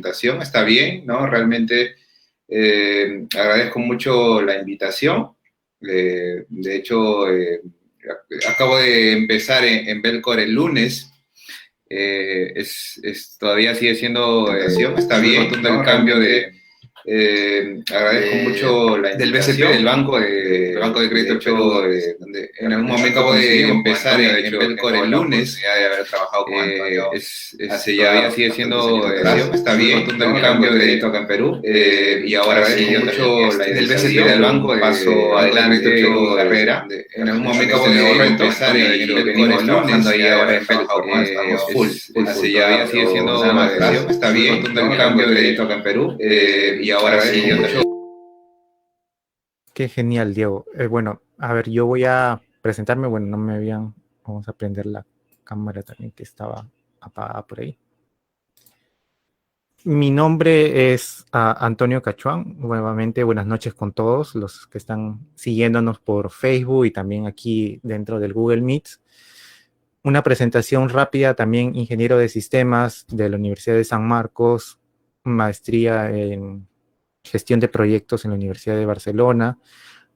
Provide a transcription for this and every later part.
presentación, está bien, ¿no? Realmente agradezco mucho la invitación. De hecho, acabo de empezar en Belcore el lunes. Todavía sigue siendo está bien, rotundo el cambio de agradezco mucho la del invitación BCP, del Banco de Crédito del Perú, donde en algún momento acabo de empezar en Belcore el lunes, de haber trabajado con Antonio todavía sigue siendo está bien, rotundo el cambio de crédito acá en Perú, y ahora agradezco mucho la del BCP, del Banco de paso adelante de carrera. En algún momento acabo de empezar en Belcore el lunes, y ahora en Belcore todavía sigue siendo está bien, rotundo el cambio de crédito acá en Perú, y ahora sí, mucho. Qué genial, Diego. Bueno, a ver, yo voy a presentarme. Bueno, no me habían... Vamos a prender la cámara también que estaba apagada por ahí. Mi nombre es Antonio Cachuán. Nuevamente, buenas noches con todos los que están siguiéndonos por Facebook y también aquí dentro del Google Meet. Una presentación rápida, también ingeniero de sistemas de la Universidad de San Marcos, maestría en gestión de proyectos en la Universidad de Barcelona,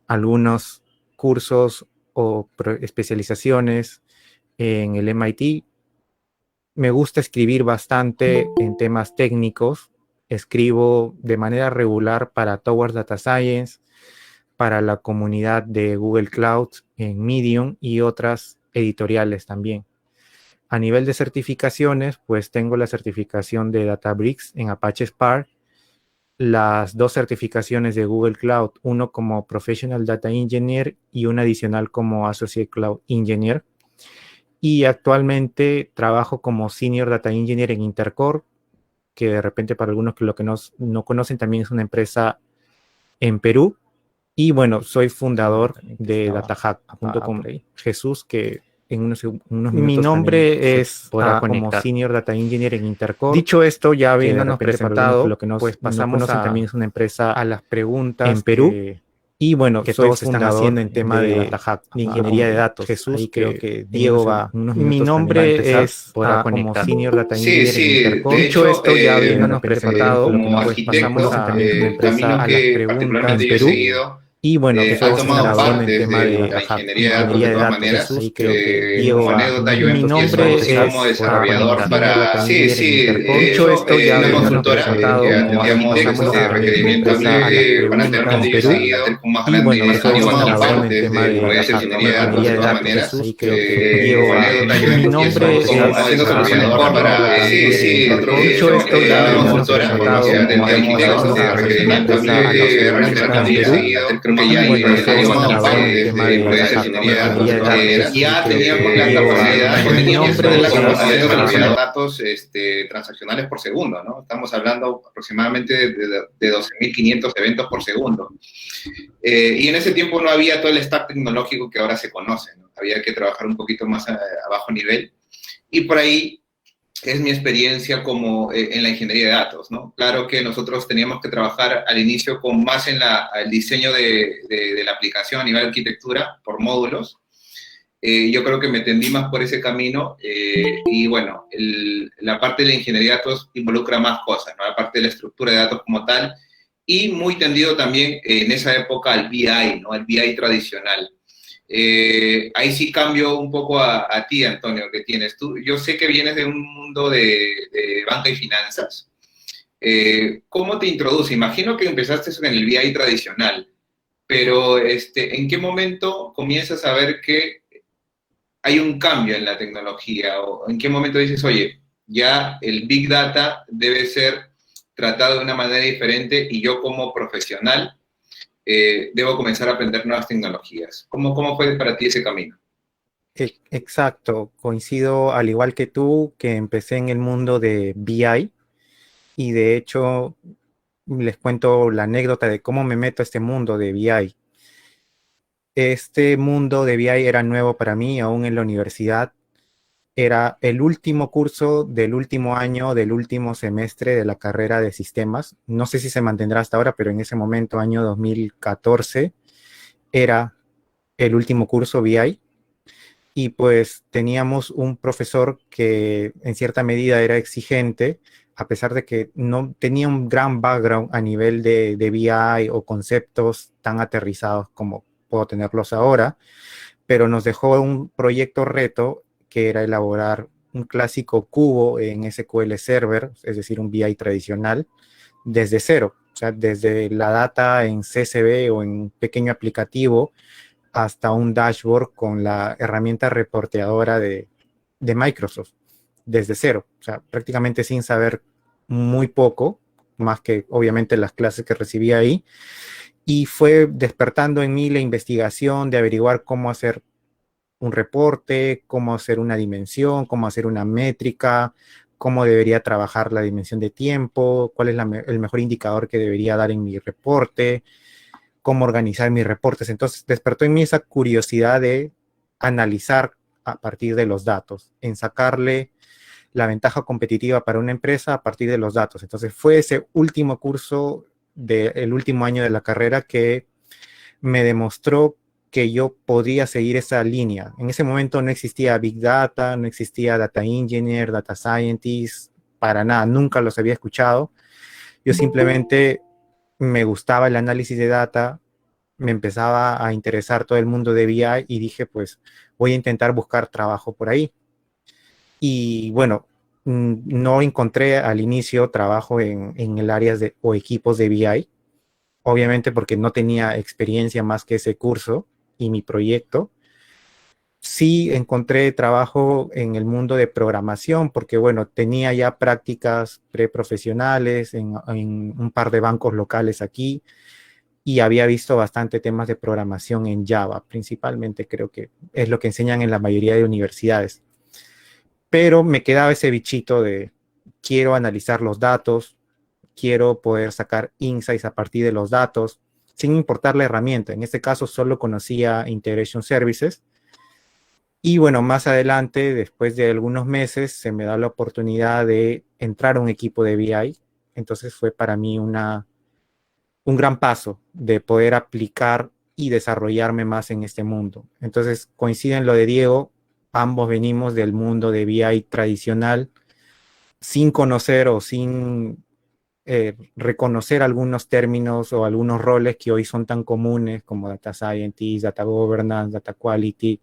algunos cursos o especializaciones en el MIT. Me gusta escribir bastante en temas técnicos. Escribo de manera regular para Towards Data Science, para la comunidad de Google Cloud en Medium y otras editoriales también. A nivel de certificaciones, pues tengo la certificación de Databricks en Apache Spark, las 2 certificaciones de Google Cloud, uno como Professional Data Engineer y una adicional como Associate Cloud Engineer. Y actualmente trabajo como Senior Data Engineer en Intercore, que de repente para algunos que lo que no conocen también es una empresa en Perú. Y bueno, soy fundador de DataHack, junto con Jesús, que en unos minutos mi nombre es como Senior Data Engineer en Intercore. Dicho esto, ya habiéndonos presentado, lo que pues pasamos también es una empresa a las preguntas en Perú. Y bueno, que todos están haciendo en tema de DataHack, de ingeniería de datos. Jesús, ahí creo que Diego va. Mi nombre es como Senior Data Engineer en Intercore. Dicho esto, ya habiéndonos presentado, como pues pasamos también una empresa a las preguntas en yo he Perú. seguido, Y bueno, que ha todos tomado están parte en tema de de la ingeniería de datos de todas maneras. Ahí creo que Diego Como va. anécdota, yo Mi nombre empiezo es como desarrollador para... Dicho esto, ya una habiéndonos consultora presentado, que atendíamos requerimientos para tener un en Perú. más Y bueno, que todos han tomado están parte en tema de ingeniería de datos de todas maneras. Ahí creo que Diego Como va. anécdota, yo Mi nombre empiezo como haciendo desarrollador para... Dicho esto, ya una habiéndonos consultora presentado, que atendíamos requerimientos en Perú. creo que ya bueno, que todos tomado están parte en tema de ingeniería de datos de todas maneras. Ya teníamos la Diego va. capacidad, Mi teníamos nombre la es capacidad de desarrollar datos transaccionales por segundo, ¿no? Estamos hablando aproximadamente de 12.500 eventos por segundo. Y en ese tiempo no había todo el stack tecnológico que ahora se conoce, ¿no? Había que trabajar un poquito más a bajo nivel. Y por ahí es mi experiencia como en la ingeniería de datos, ¿no? Claro que nosotros teníamos que trabajar al inicio con más en el diseño de la aplicación a nivel de arquitectura por módulos. Yo creo que me tendí más por ese camino y bueno, la parte de la ingeniería de datos involucra más cosas, ¿no? La parte de la estructura de datos como tal y muy tendido también en esa época al BI, ¿no? El BI tradicional. Ahí sí cambio un poco a ti, Antonio, que tienes tú. Yo sé que vienes de un mundo de banca y finanzas. ¿Cómo te introduce? Imagino que empezaste en el BI tradicional, pero ¿en qué momento comienzas a ver que hay un cambio en la tecnología? ¿O en qué momento dices, oye, ya el Big Data debe ser tratado de una manera diferente y yo como profesional debo comenzar a aprender nuevas tecnologías? ¿Cómo fue para ti ese camino? Exacto, coincido al igual que tú, que empecé en el mundo de BI y de hecho les cuento la anécdota de cómo me meto a este mundo de BI. Este mundo de BI era nuevo para mí, aún en la universidad. Era el último curso del último año, del último semestre de la carrera de sistemas. No sé si se mantendrá hasta ahora, pero en ese momento, año 2014, era el último curso BI. Y pues teníamos un profesor que en cierta medida era exigente, a pesar de que no tenía un gran background a nivel de BI o conceptos tan aterrizados como puedo tenerlos ahora, pero nos dejó un proyecto reto que era elaborar un clásico cubo en SQL Server, es decir, un BI tradicional, desde cero, o sea, desde la data en CSV o en un pequeño aplicativo hasta un dashboard con la herramienta reporteadora de Microsoft, desde cero, o sea, prácticamente sin saber muy poco, más que obviamente las clases que recibía ahí, y fue despertando en mí la investigación de averiguar cómo hacer un reporte, cómo hacer una dimensión, cómo hacer una métrica, cómo debería trabajar la dimensión de tiempo, cuál es el mejor indicador que debería dar en mi reporte, cómo organizar mis reportes. Entonces despertó en mí esa curiosidad de analizar a partir de los datos, en sacarle la ventaja competitiva para una empresa a partir de los datos. Entonces fue ese último curso del último año de la carrera que me demostró que yo podía seguir esa línea. En ese momento no existía Big Data, no existía Data Engineer, Data Scientist, para nada, nunca los había escuchado. Yo simplemente me gustaba el análisis de data, me empezaba a interesar todo el mundo de BI y dije, pues voy a intentar buscar trabajo por ahí. Y bueno, no encontré al inicio trabajo en el área o equipos de BI, obviamente porque no tenía experiencia más que ese curso y mi proyecto. Sí encontré trabajo en el mundo de programación porque, bueno, tenía ya prácticas preprofesionales en un par de bancos locales aquí y había visto bastante temas de programación en Java, principalmente creo que es lo que enseñan en la mayoría de universidades. Pero me quedaba ese bichito de quiero analizar los datos, quiero poder sacar insights a partir de los datos, sin importar la herramienta. En este caso solo conocía Integration Services. Y bueno, más adelante, después de algunos meses, se me da la oportunidad de entrar a un equipo de BI. Entonces fue para mí un gran paso de poder aplicar y desarrollarme más en este mundo. Entonces coincide en lo de Diego, ambos venimos del mundo de BI tradicional, sin conocer o sin reconocer algunos términos o algunos roles que hoy son tan comunes como Data Scientist, Data Governance, Data Quality,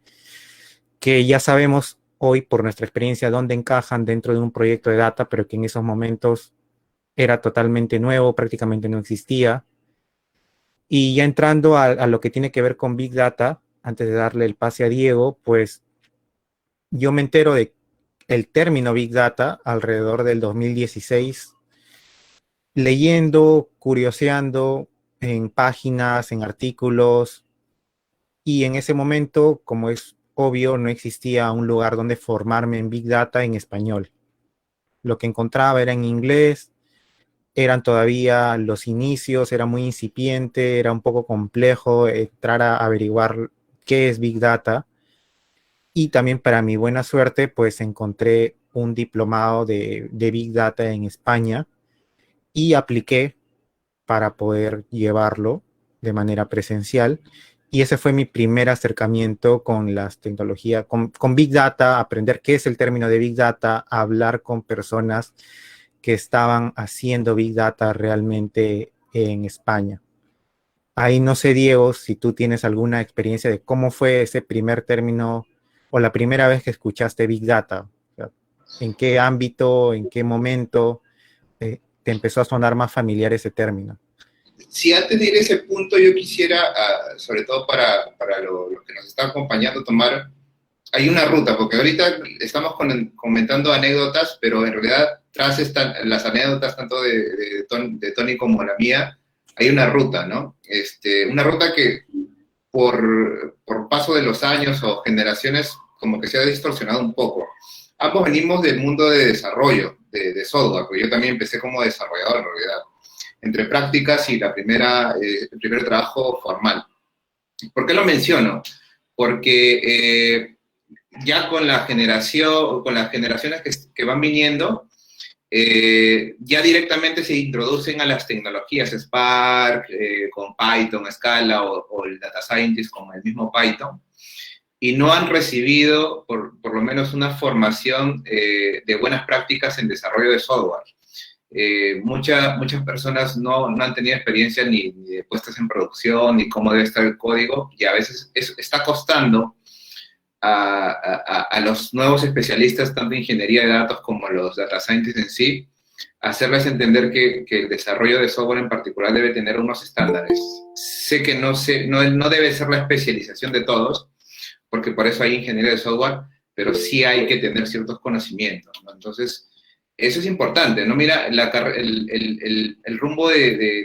que ya sabemos hoy por nuestra experiencia dónde encajan dentro de un proyecto de data, pero que en esos momentos era totalmente nuevo, prácticamente no existía. Y ya entrando a lo que tiene que ver con Big Data, antes de darle el pase a Diego, pues yo me entero de el término Big Data alrededor del 2016, leyendo, curioseando en páginas, en artículos, y en ese momento, como es obvio, no existía un lugar donde formarme en Big Data en español. Lo que encontraba era en inglés, eran todavía los inicios, era muy incipiente, era un poco complejo entrar a averiguar qué es Big Data. Y también para mi buena suerte, pues encontré un diplomado de Big Data en España y apliqué para poder llevarlo de manera presencial. Y ese fue mi primer acercamiento con las tecnologías, con Big Data, aprender qué es el término de Big Data, hablar con personas que estaban haciendo Big Data realmente en España. Ahí no sé, Diego, si tú tienes alguna experiencia de cómo fue ese primer término o la primera vez que escuchaste Big Data. O sea, ¿en qué ámbito, en qué momento te empezó a sonar más familiar ese término? Si antes de ir a ese punto yo quisiera, sobre todo para los que nos están acompañando, tomar, hay una ruta, porque ahorita estamos comentando anécdotas, pero en realidad tras las anécdotas tanto de Tony como la mía, hay una ruta, ¿no? Una ruta que por paso de los años o generaciones como que se ha distorsionado un poco. Ambos venimos del mundo de desarrollo, de software, porque yo también empecé como desarrollador en realidad, entre prácticas y el primer trabajo formal. ¿Por qué lo menciono? Porque ya con la generación, con las generaciones que van viniendo, ya directamente se introducen a las tecnologías Spark, con Python, Scala o el Data Scientist con el mismo Python, y no han recibido por lo menos una formación de buenas prácticas en desarrollo de software. muchas personas no han tenido experiencia ni de puestas en producción, ni cómo debe estar el código, y a veces eso está costando a los nuevos especialistas, tanto en ingeniería de datos como los data scientists en sí, hacerles entender que el desarrollo de software en particular debe tener unos estándares. Sé que no debe ser la especialización de todos, porque por eso hay ingeniería de software, pero sí hay que tener ciertos conocimientos, ¿no? Entonces, eso es importante, ¿no? Mira, el rumbo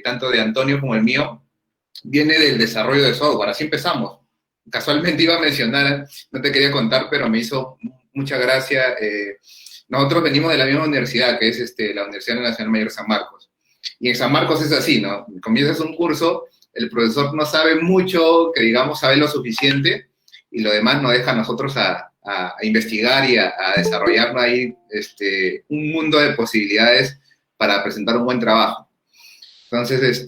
tanto de Antonio como el mío viene del desarrollo de software, así empezamos. Casualmente iba a mencionar, no te quería contar, pero me hizo mucha gracia. Nosotros venimos de la misma universidad, que es la Universidad Nacional Mayor San Marcos. Y en San Marcos es así, ¿no? Comienzas un curso, el profesor no sabe mucho, que digamos sabe lo suficiente, y lo demás nos deja a nosotros a investigar y a desarrollar ahí un mundo de posibilidades para presentar un buen trabajo. Entonces,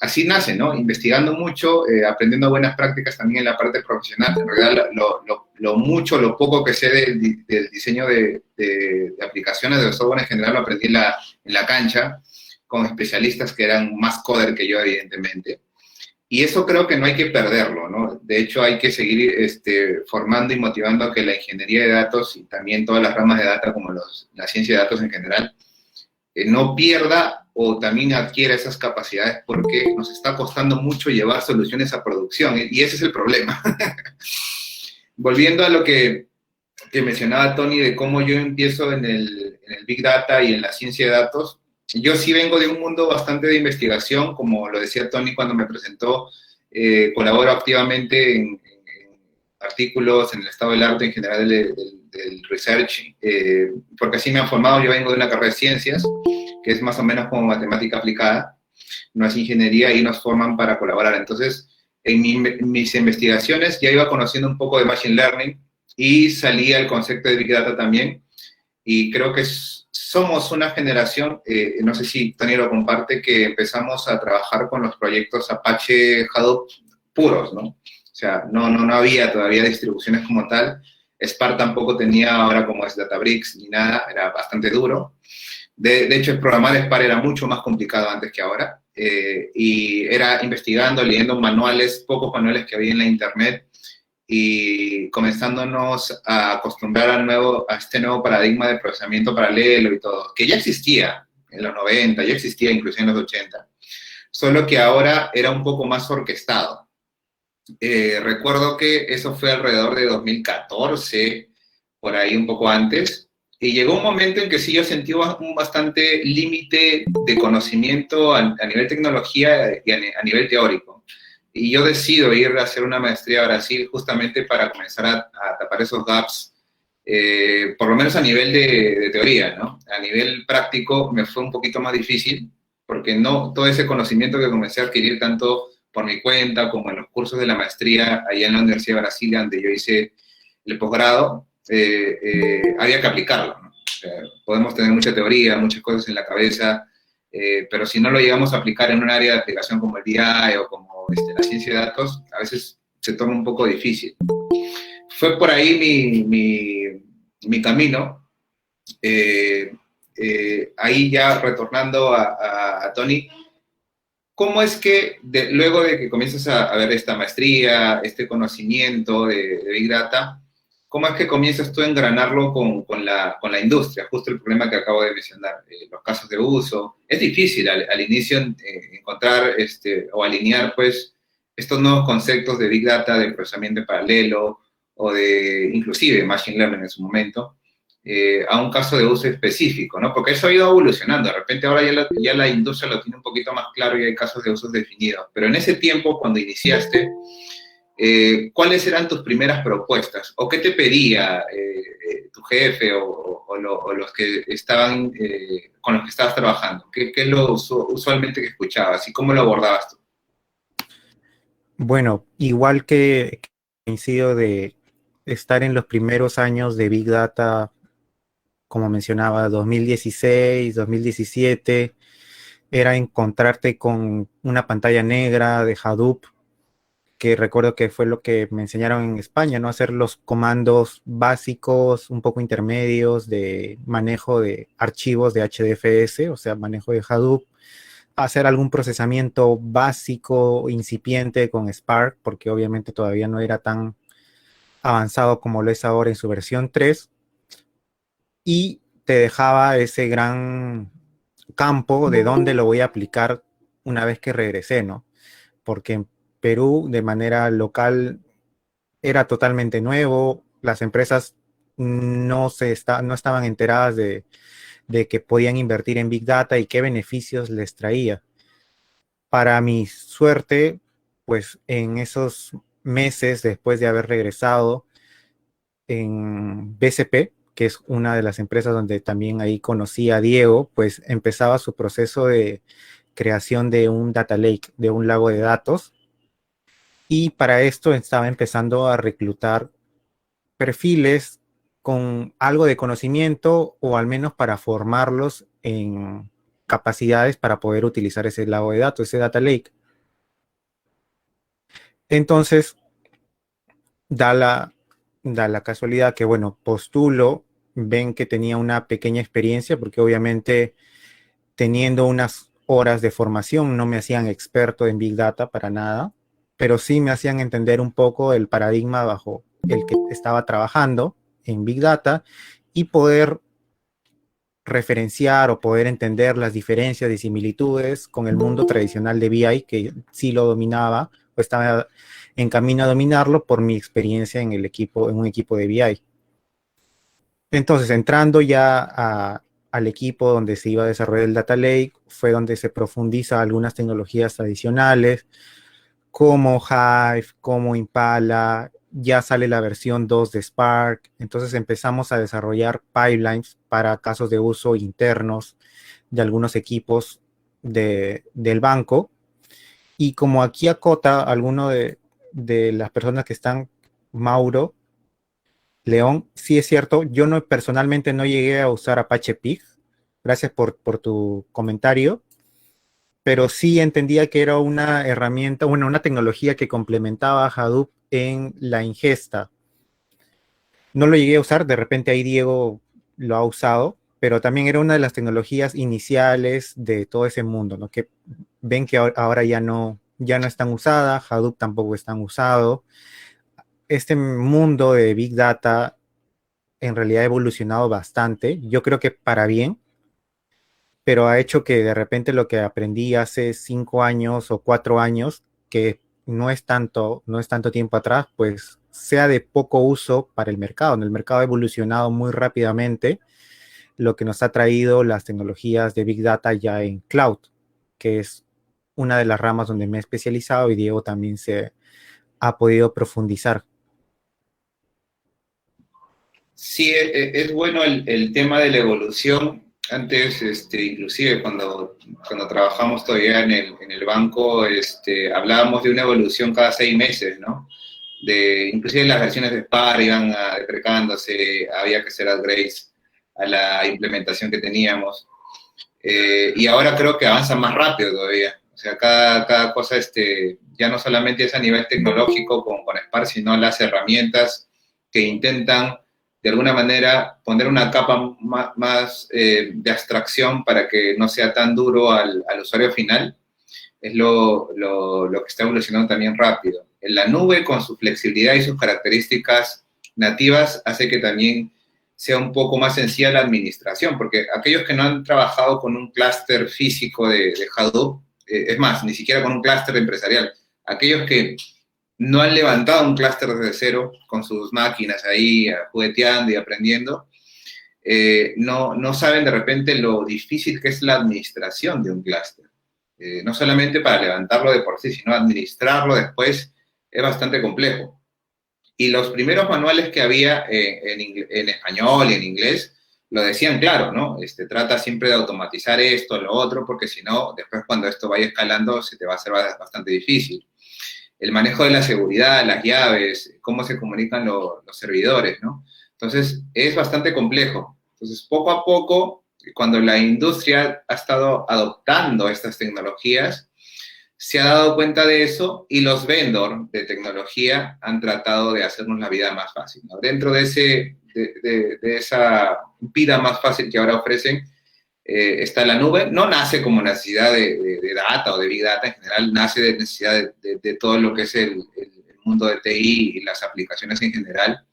así nace, ¿no? Investigando mucho, aprendiendo buenas prácticas también en la parte profesional. En realidad, lo poco que sé del diseño de aplicaciones de software en general lo aprendí en la cancha, con especialistas que eran más coder que yo, evidentemente. Y eso creo que no hay que perderlo, ¿no? De hecho, hay que seguir formando y motivando a que la ingeniería de datos y también todas las ramas de data, como la ciencia de datos en general, no pierda o también adquiera esas capacidades, porque nos está costando mucho llevar soluciones a producción, y ese es el problema. Volviendo a lo que mencionaba Tony, de cómo yo empiezo en el Big Data y en la ciencia de datos, yo sí vengo de un mundo bastante de investigación, como lo decía Tony cuando me presentó, colaboro activamente en artículos, en el estado del arte en general del research, porque así me han formado. Yo vengo de una carrera de ciencias, que es más o menos como matemática aplicada, no es ingeniería, y nos forman para colaborar. Entonces, en mis investigaciones ya iba conociendo un poco de Machine Learning, y salía el concepto de Big Data también, y creo que somos una generación, no sé si Tony lo comparte, que empezamos a trabajar con los proyectos Apache Hadoop puros, ¿no? O sea, no había todavía distribuciones como tal. Spark tampoco tenía ahora como es Databricks ni nada, era bastante duro. De hecho, el programar Spark era mucho más complicado antes que ahora, y era investigando, leyendo manuales, pocos manuales que había en la internet, y comenzándonos a acostumbrar a este nuevo paradigma de procesamiento paralelo y todo, que ya existía en los 90, ya existía incluso en los 80, solo que ahora era un poco más orquestado. Recuerdo que eso fue alrededor de 2014, por ahí un poco antes, y llegó un momento en que sí yo sentí un bastante límite de conocimiento a nivel tecnología y a nivel teórico. Y yo decido ir a hacer una maestría a Brasil justamente para comenzar a tapar esos gaps, por lo menos a nivel de teoría, ¿no? A nivel práctico me fue un poquito más difícil, porque no todo ese conocimiento que comencé a adquirir tanto por mi cuenta como en los cursos de la maestría allá en la Universidad de Brasilia, donde yo hice el posgrado, había que aplicarlo, ¿no? O sea, podemos tener mucha teoría, muchas cosas en la cabeza, pero si no lo llegamos a aplicar en un área de aplicación como el BI o como la ciencia de datos, a veces se torna un poco difícil. Fue por ahí mi camino. Ahí ya retornando a Tony, ¿cómo es que luego de que comienzas a ver esta maestría, este conocimiento de Big Data, cómo es que comienzas tú a engranarlo con la industria? Justo el problema que acabo de mencionar, los casos de uso. Es difícil al inicio encontrar o alinear, pues, estos nuevos conceptos de Big Data, de procesamiento paralelo, o de, inclusive, Machine Learning en su momento, a un caso de uso específico, ¿no? Porque eso ha ido evolucionando. De repente ahora ya la industria lo tiene un poquito más claro y hay casos de usos definidos. Pero en ese tiempo, cuando iniciaste, ¿cuáles eran tus primeras propuestas? ¿O qué te pedía tu jefe o los que estaban, con los que estabas trabajando? ¿Qué es lo usualmente que escuchabas y cómo lo abordabas tú? Bueno, igual que coincido de estar en los primeros años de Big Data, como mencionaba, 2016, 2017, era encontrarte con una pantalla negra de Hadoop, que recuerdo que fue lo que me enseñaron en España, ¿no? Hacer los comandos básicos, un poco intermedios de manejo de archivos de HDFS, o sea, manejo de Hadoop, hacer algún procesamiento básico, incipiente con Spark, porque obviamente todavía no era tan avanzado como lo es ahora en su versión 3, y te dejaba ese gran campo de dónde lo voy a aplicar una vez que regresé, ¿no? Porque en Perú, de manera local, era totalmente nuevo, las empresas no estaban enteradas de que podían invertir en Big Data y qué beneficios les traía. Para mi suerte, pues en esos meses después de haber regresado en BCP, que es una de las empresas donde también ahí conocí a Diego, pues empezaba su proceso de creación de un data lake, de un lago de datos. Y para esto estaba empezando a reclutar perfiles con algo de conocimiento o al menos para formarlos en capacidades para poder utilizar ese lago de datos, ese data lake. Entonces, da la, da la casualidad que, bueno, postulo, ven que tenía una pequeña experiencia, porque obviamente teniendo unas horas de formación no me hacían experto en Big Data para nada, pero sí me hacían entender un poco el paradigma bajo el que estaba trabajando en Big Data y poder referenciar o poder entender las diferencias y similitudes con el mundo tradicional de BI, que sí lo dominaba o estaba en camino a dominarlo por mi experiencia en un equipo de BI. Entonces, entrando ya al equipo donde se iba a desarrollar el Data Lake, fue donde se profundiza algunas tecnologías adicionales, como Hive, como Impala, ya sale la versión 2 de Spark, entonces empezamos a desarrollar pipelines para casos de uso internos de algunos equipos del banco, y como aquí acota alguno de las personas que están, Mauro, León, sí es cierto, yo no personalmente no llegué a usar Apache Pig, gracias por tu comentario, pero sí entendía que era una herramienta, bueno, una tecnología que complementaba a Hadoop en la ingesta. No lo llegué a usar, de repente ahí Diego lo ha usado, pero también era una de las tecnologías iniciales de todo ese mundo, ¿no? Que ven que ahora ya no están usadas, Hadoop tampoco están usado. Este mundo de Big Data en realidad ha evolucionado bastante, yo creo que para bien, pero ha hecho que de repente lo que aprendí hace 5 años o 4 años, que no es tanto tiempo atrás, pues sea de poco uso para el mercado. El mercado ha evolucionado muy rápidamente, lo que nos ha traído las tecnologías de Big Data ya en cloud, que es una de las ramas donde me he especializado y Diego también se ha podido profundizar. Sí, es bueno el tema de la evolución. Antes, inclusive cuando trabajamos todavía en el banco, hablábamos de una evolución cada 6 meses, ¿no? Inclusive las versiones de Spark iban deprecándose, había que hacer upgrades a la implementación que teníamos. Y ahora creo que avanza más rápido todavía. O sea, cada cosa, ya no solamente es a nivel tecnológico con Spark, sino las herramientas que intentan de alguna manera poner una capa más de abstracción para que no sea tan duro al usuario final, es lo que está evolucionando también rápido. En la nube, con su flexibilidad y sus características nativas, hace que también sea un poco más sencilla la administración, porque aquellos que no han trabajado con un clúster físico de Hadoop, es más, ni siquiera con un clúster empresarial, aquellos que no han levantado un clúster desde cero con sus máquinas ahí jugueteando y aprendiendo, no saben de repente lo difícil que es la administración de un clúster. No solamente para levantarlo de por sí, sino administrarlo después es bastante complejo. Y los primeros manuales que había en español y en inglés lo decían claro, ¿no? Trata siempre de automatizar esto, lo otro, porque si no, después cuando esto vaya escalando se te va a hacer bastante difícil. El manejo de la seguridad, las llaves, cómo se comunican los servidores, ¿no? Entonces, es bastante complejo. Entonces, poco a poco, cuando la industria ha estado adoptando estas tecnologías, se ha dado cuenta de eso y los vendors de tecnología han tratado de hacernos la vida más fácil, ¿no? Dentro de, de esa vida más fácil que ahora ofrecen, está la nube. No nace como necesidad de data o de big data en general, nace de necesidad de todo lo que es el mundo de TI y las aplicaciones en general,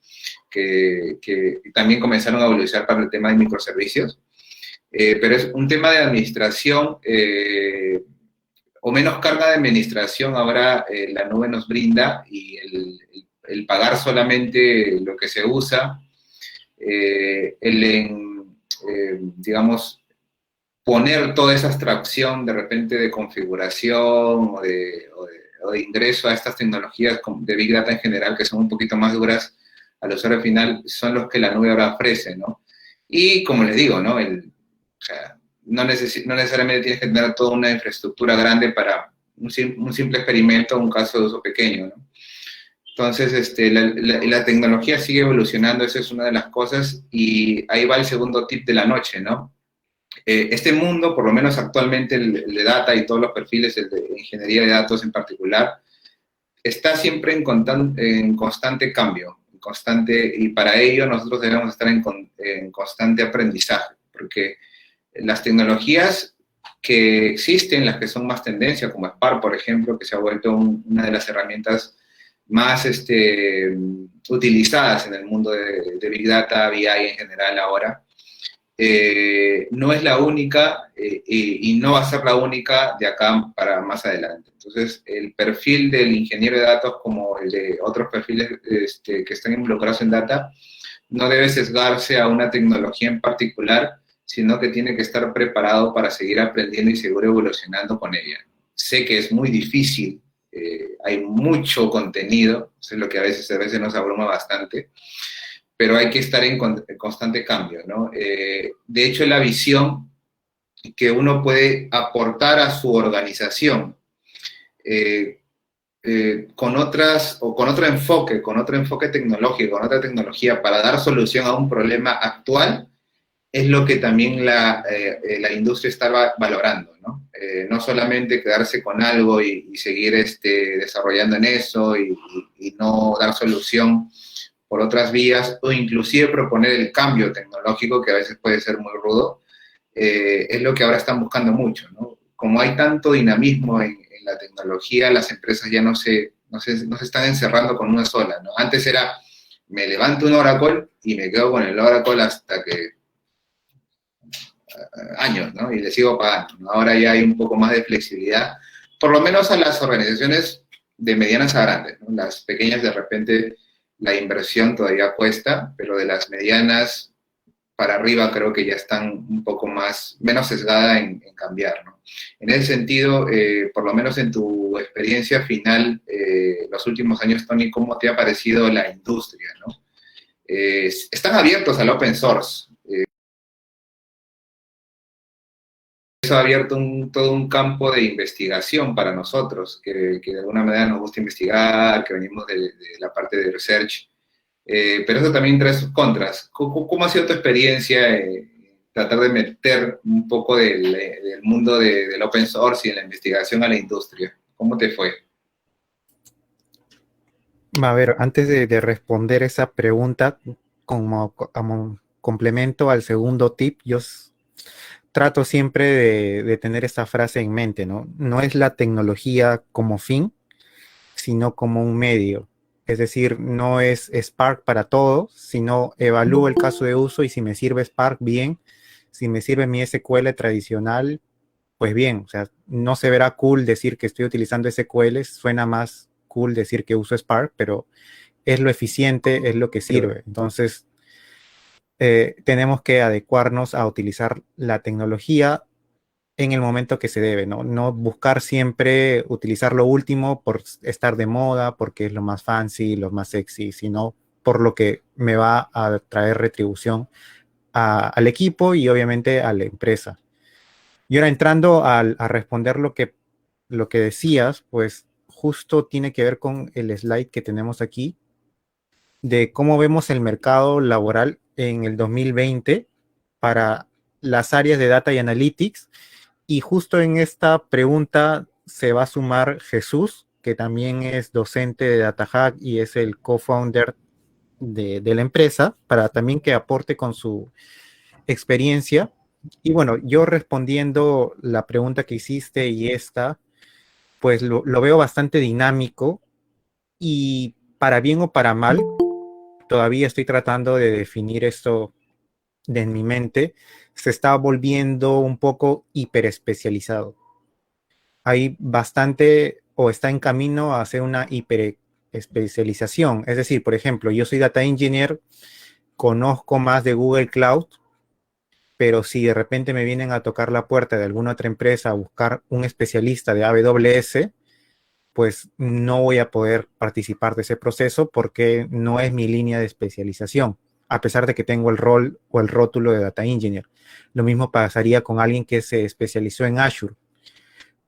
que también comenzaron a evolucionar para el tema de microservicios. Pero es un tema de administración, o menos carga de administración ahora la nube nos brinda, y el pagar solamente lo que se usa, digamos, poner toda esa abstracción de repente de configuración o de ingreso a estas tecnologías de Big Data en general, que son un poquito más duras al usuario final, son los que la nube ahora ofrece, ¿no? Y como les digo, ¿no? O sea, no necesariamente tienes que tener toda una infraestructura grande para un simple experimento o un caso de uso pequeño, ¿no? Entonces, la tecnología sigue evolucionando, esa es una de las cosas, y ahí va el segundo tip de la noche, ¿no? Este mundo, por lo menos actualmente, el de data y todos los perfiles, el de ingeniería de datos en particular, está siempre en constante cambio, y para ello nosotros debemos estar en constante aprendizaje, porque las tecnologías que existen, las que son más tendencia, como Spark, por ejemplo, que se ha vuelto una de las herramientas más utilizadas en el mundo de Big Data, BI en general ahora, no es la única y no va a ser la única de acá para más adelante. Entonces, el perfil del ingeniero de datos, como el de otros perfiles que están involucrados en data, no debe sesgarse a una tecnología en particular, sino que tiene que estar preparado para seguir aprendiendo y seguir evolucionando con ella. Sé que es muy difícil, hay mucho contenido, eso es lo que a veces nos abruma bastante, pero hay que estar en constante cambio, ¿no? De hecho, la visión que uno puede aportar a su organización con otro enfoque tecnológico, con otra tecnología para dar solución a un problema actual, es lo que también la industria está valorando, ¿no? No solamente quedarse con algo y seguir desarrollando en eso y no dar solución por otras vías, o inclusive proponer el cambio tecnológico, que a veces puede ser muy rudo, es lo que ahora están buscando mucho, ¿no? Como hay tanto dinamismo en la tecnología, las empresas ya no se están encerrando con una sola, ¿no? Antes era, me levanto un Oracle y me quedo con el Oracle hasta que años, ¿no? Y le sigo pagando, ¿no? Ahora ya hay un poco más de flexibilidad, por lo menos a las organizaciones de medianas a grandes, ¿no? Las pequeñas, de repente, la inversión todavía cuesta, pero de las medianas para arriba creo que ya están un poco menos sesgada en cambiar, ¿no? En ese sentido, por lo menos en tu experiencia final, los últimos años, Tony, ¿cómo te ha parecido la industria, ¿no? Están abiertos al open source. Eso ha abierto todo un campo de investigación para nosotros, que de alguna manera nos gusta investigar, que venimos de la parte de research, pero eso también trae sus contras. ¿Cómo ha sido tu experiencia tratar de meter un poco del mundo del open source y en la investigación a la industria? ¿Cómo te fue? A ver, antes de responder esa pregunta, como complemento al segundo tip, yo trato siempre de tener esta frase en mente, ¿no? No es la tecnología como fin, sino como un medio. Es decir, no es Spark para todo, sino evalúo el caso de uso y si me sirve Spark, bien. Si me sirve mi SQL tradicional, pues bien. O sea, no se verá cool decir que estoy utilizando SQL, suena más cool decir que uso Spark, pero es lo eficiente, es lo que sirve. Entonces, tenemos que adecuarnos a utilizar la tecnología en el momento que se debe, ¿no? No buscar siempre utilizar lo último por estar de moda, porque es lo más fancy, lo más sexy, sino por lo que me va a traer retribución al equipo y obviamente a la empresa. Y ahora entrando a responder lo que decías, pues justo tiene que ver con el slide que tenemos aquí de cómo vemos el mercado laboral en el 2020 para las áreas de Data y Analytics. Y justo en esta pregunta se va a sumar Jesús, que también es docente de DataHack y es el co-founder de la empresa, para también que aporte con su experiencia. Y bueno, yo respondiendo la pregunta que hiciste y esta, pues lo veo bastante dinámico y para bien o para mal, todavía estoy tratando de definir esto en mi mente, se está volviendo un poco hiperespecializado. Hay bastante o está en camino a hacer una hiperespecialización. Es decir, por ejemplo, yo soy data engineer, conozco más de Google Cloud, pero si de repente me vienen a tocar la puerta de alguna otra empresa a buscar un especialista de AWS, pues no voy a poder participar de ese proceso porque no es mi línea de especialización, a pesar de que tengo el rol o el rótulo de Data Engineer. Lo mismo pasaría con alguien que se especializó en Azure.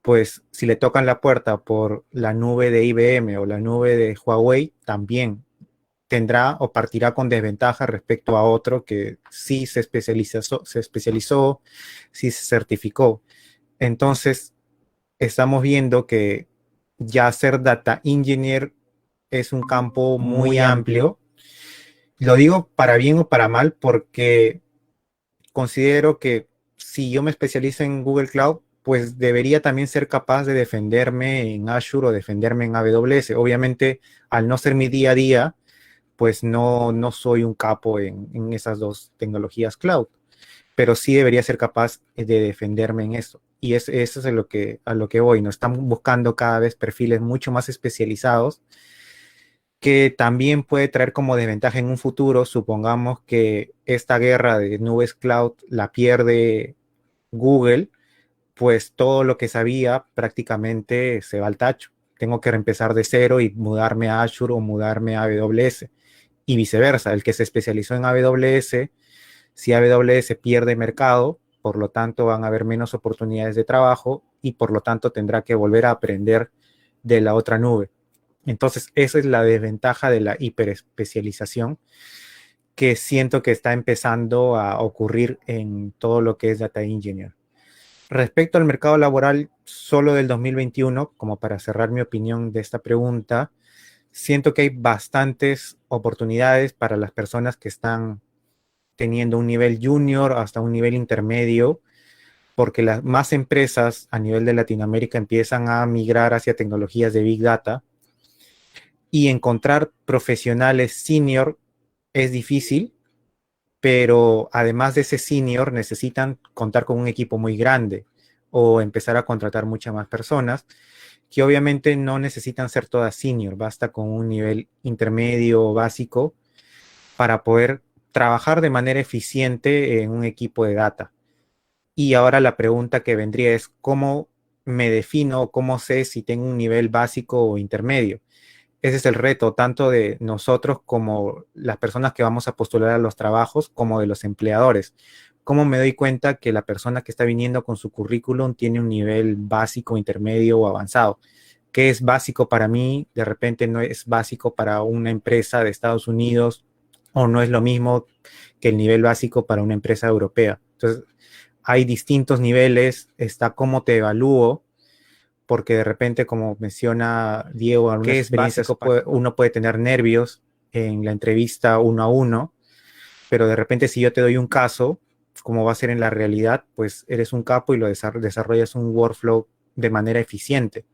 Pues si le tocan la puerta por la nube de IBM o la nube de Huawei, también tendrá o partirá con desventaja respecto a otro que sí se especializó, sí se certificó. Entonces, estamos viendo que ya ser data engineer es un campo muy amplio. Lo digo para bien o para mal porque considero que si yo me especializo en Google Cloud, pues debería también ser capaz de defenderme en Azure o defenderme en AWS. Obviamente, al no ser mi día a día, pues no soy un capo en esas dos tecnologías cloud, pero sí debería ser capaz de defenderme en eso. Y eso es a lo que voy. Nos están buscando cada vez perfiles mucho más especializados que también puede traer como desventaja en un futuro. Supongamos que esta guerra de nubes cloud la pierde Google, pues todo lo que sabía prácticamente se va al tacho. Tengo que reempezar de cero y mudarme a Azure o mudarme a AWS. Y viceversa, el que se especializó en AWS, si AWS pierde mercado, por lo tanto van a haber menos oportunidades de trabajo y por lo tanto tendrá que volver a aprender de la otra nube. Entonces, esa es la desventaja de la hiperespecialización que siento que está empezando a ocurrir en todo lo que es Data Engineer. Respecto al mercado laboral solo del 2021, como para cerrar mi opinión de esta pregunta, siento que hay bastantes oportunidades para las personas que están teniendo un nivel junior hasta un nivel intermedio, porque las más empresas a nivel de Latinoamérica empiezan a migrar hacia tecnologías de Big Data y encontrar profesionales senior es difícil, pero además de ese senior necesitan contar con un equipo muy grande o empezar a contratar muchas más personas que obviamente no necesitan ser todas senior, basta con un nivel intermedio o básico para poder trabajar de manera eficiente en un equipo de data. Y ahora la pregunta que vendría es, ¿cómo me defino, cómo sé si tengo un nivel básico o intermedio? Ese es el reto, tanto de nosotros como las personas que vamos a postular a los trabajos, como de los empleadores. ¿Cómo me doy cuenta que la persona que está viniendo con su currículum tiene un nivel básico, intermedio o avanzado? ¿Qué es básico para mí? De repente no es básico para una empresa de Estados Unidos o no es lo mismo que el nivel básico para una empresa europea. Entonces, hay distintos niveles, está cómo te evalúo, porque de repente, como menciona Diego, algunas experiencias uno puede tener nervios en la entrevista uno a uno, pero de repente si yo te doy un caso, como va a ser en la realidad, pues eres un capo y lo desarrollas un workflow de manera eficiente.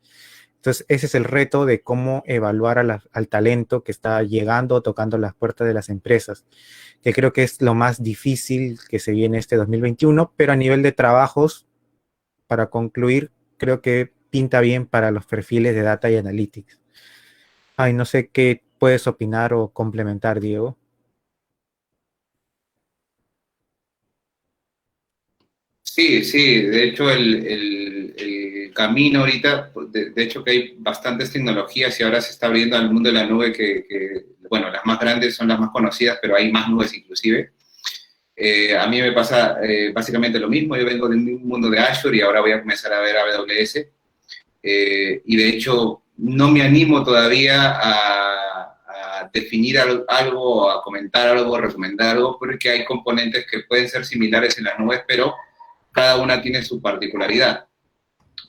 Entonces, ese es el reto de cómo evaluar al talento que está llegando, tocando las puertas de las empresas, que creo que es lo más difícil que se viene este 2021, pero a nivel de trabajos, para concluir, creo que pinta bien para los perfiles de Data y Analytics. Ay, no sé qué puedes opinar o complementar, Diego. Sí, sí, de hecho el camino ahorita, de hecho que hay bastantes tecnologías y ahora se está abriendo al mundo de la nube bueno, las más grandes son las más conocidas, pero hay más nubes inclusive. A mí me pasa básicamente lo mismo, yo vengo de un mundo de Azure y ahora voy a comenzar a ver AWS. Y de hecho no me animo todavía a definir algo, a comentar algo, a recomendar algo, porque hay componentes que pueden ser similares en las nubes, pero cada una tiene su particularidad.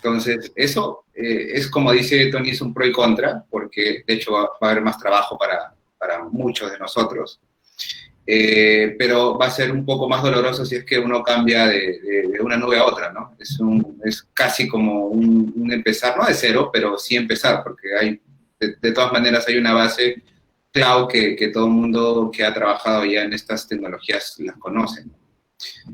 Entonces, eso es como dice Tony, es un pro y contra, porque de hecho va a haber más trabajo para muchos de nosotros. Pero va a ser un poco más doloroso si es que uno cambia de una nube a otra, ¿no? Es casi como un empezar, no de cero, pero sí empezar, porque hay, de todas maneras hay una base cloud que todo el mundo que ha trabajado ya en estas tecnologías las conoce.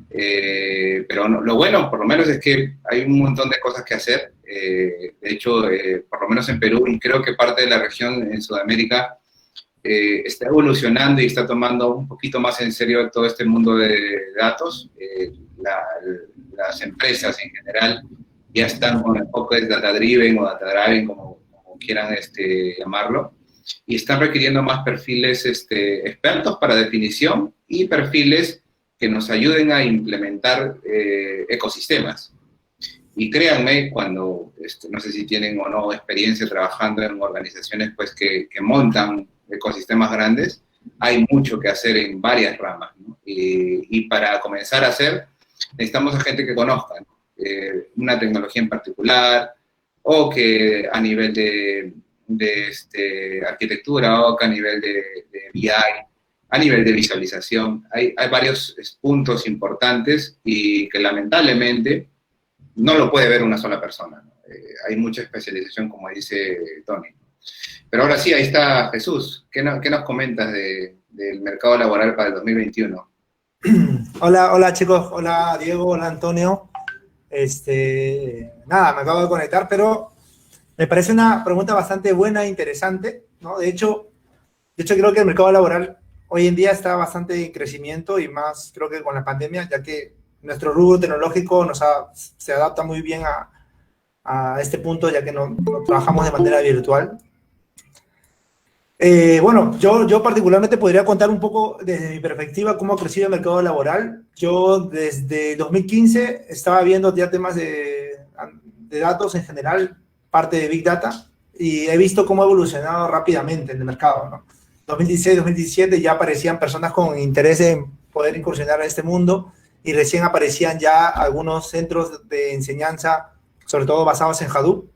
Pero no, lo bueno, por lo menos, es que hay un montón de cosas que hacer. De hecho, por lo menos en Perú, y creo que parte de la región en Sudamérica, está evolucionando y está tomando un poquito más en serio todo este mundo de datos. Las empresas en general ya están con el enfoque de data-driven o data-driven, como quieran llamarlo, y están requiriendo más perfiles expertos para definición y perfiles que nos ayuden a implementar ecosistemas. Y créanme, cuando, no sé si tienen o no experiencia trabajando en organizaciones pues, que montan ecosistemas grandes, hay mucho que hacer en varias ramas, ¿no? Y para comenzar a hacer, necesitamos a gente que conozca, ¿no? Una tecnología en particular, o que a nivel de arquitectura, o que a nivel de BI, a nivel de visualización. Hay varios puntos importantes y que lamentablemente no lo puede ver una sola persona, ¿no? Hay mucha especialización, como dice Tony. Pero ahora sí, ahí está Jesús. ¿Qué nos comentas del mercado laboral para el 2021? Hola chicos, hola Diego, hola Antonio. Nada, me acabo de conectar, pero me parece una pregunta bastante buena e interesante, ¿no? De hecho creo que el mercado laboral hoy en día está bastante en crecimiento, y más creo que con la pandemia, ya que nuestro rubro tecnológico se adapta muy bien a este punto, ya que no trabajamos de manera virtual. Bueno, yo particularmente podría contar un poco desde mi perspectiva cómo ha crecido el mercado laboral. Yo desde 2015 estaba viendo ya temas de datos en general, parte de Big Data, y he visto cómo ha evolucionado rápidamente en el mercado, ¿no? 2016, 2017 ya aparecían personas con interés en poder incursionar en este mundo, y recién aparecían ya algunos centros de enseñanza, sobre todo basados en Hadoop.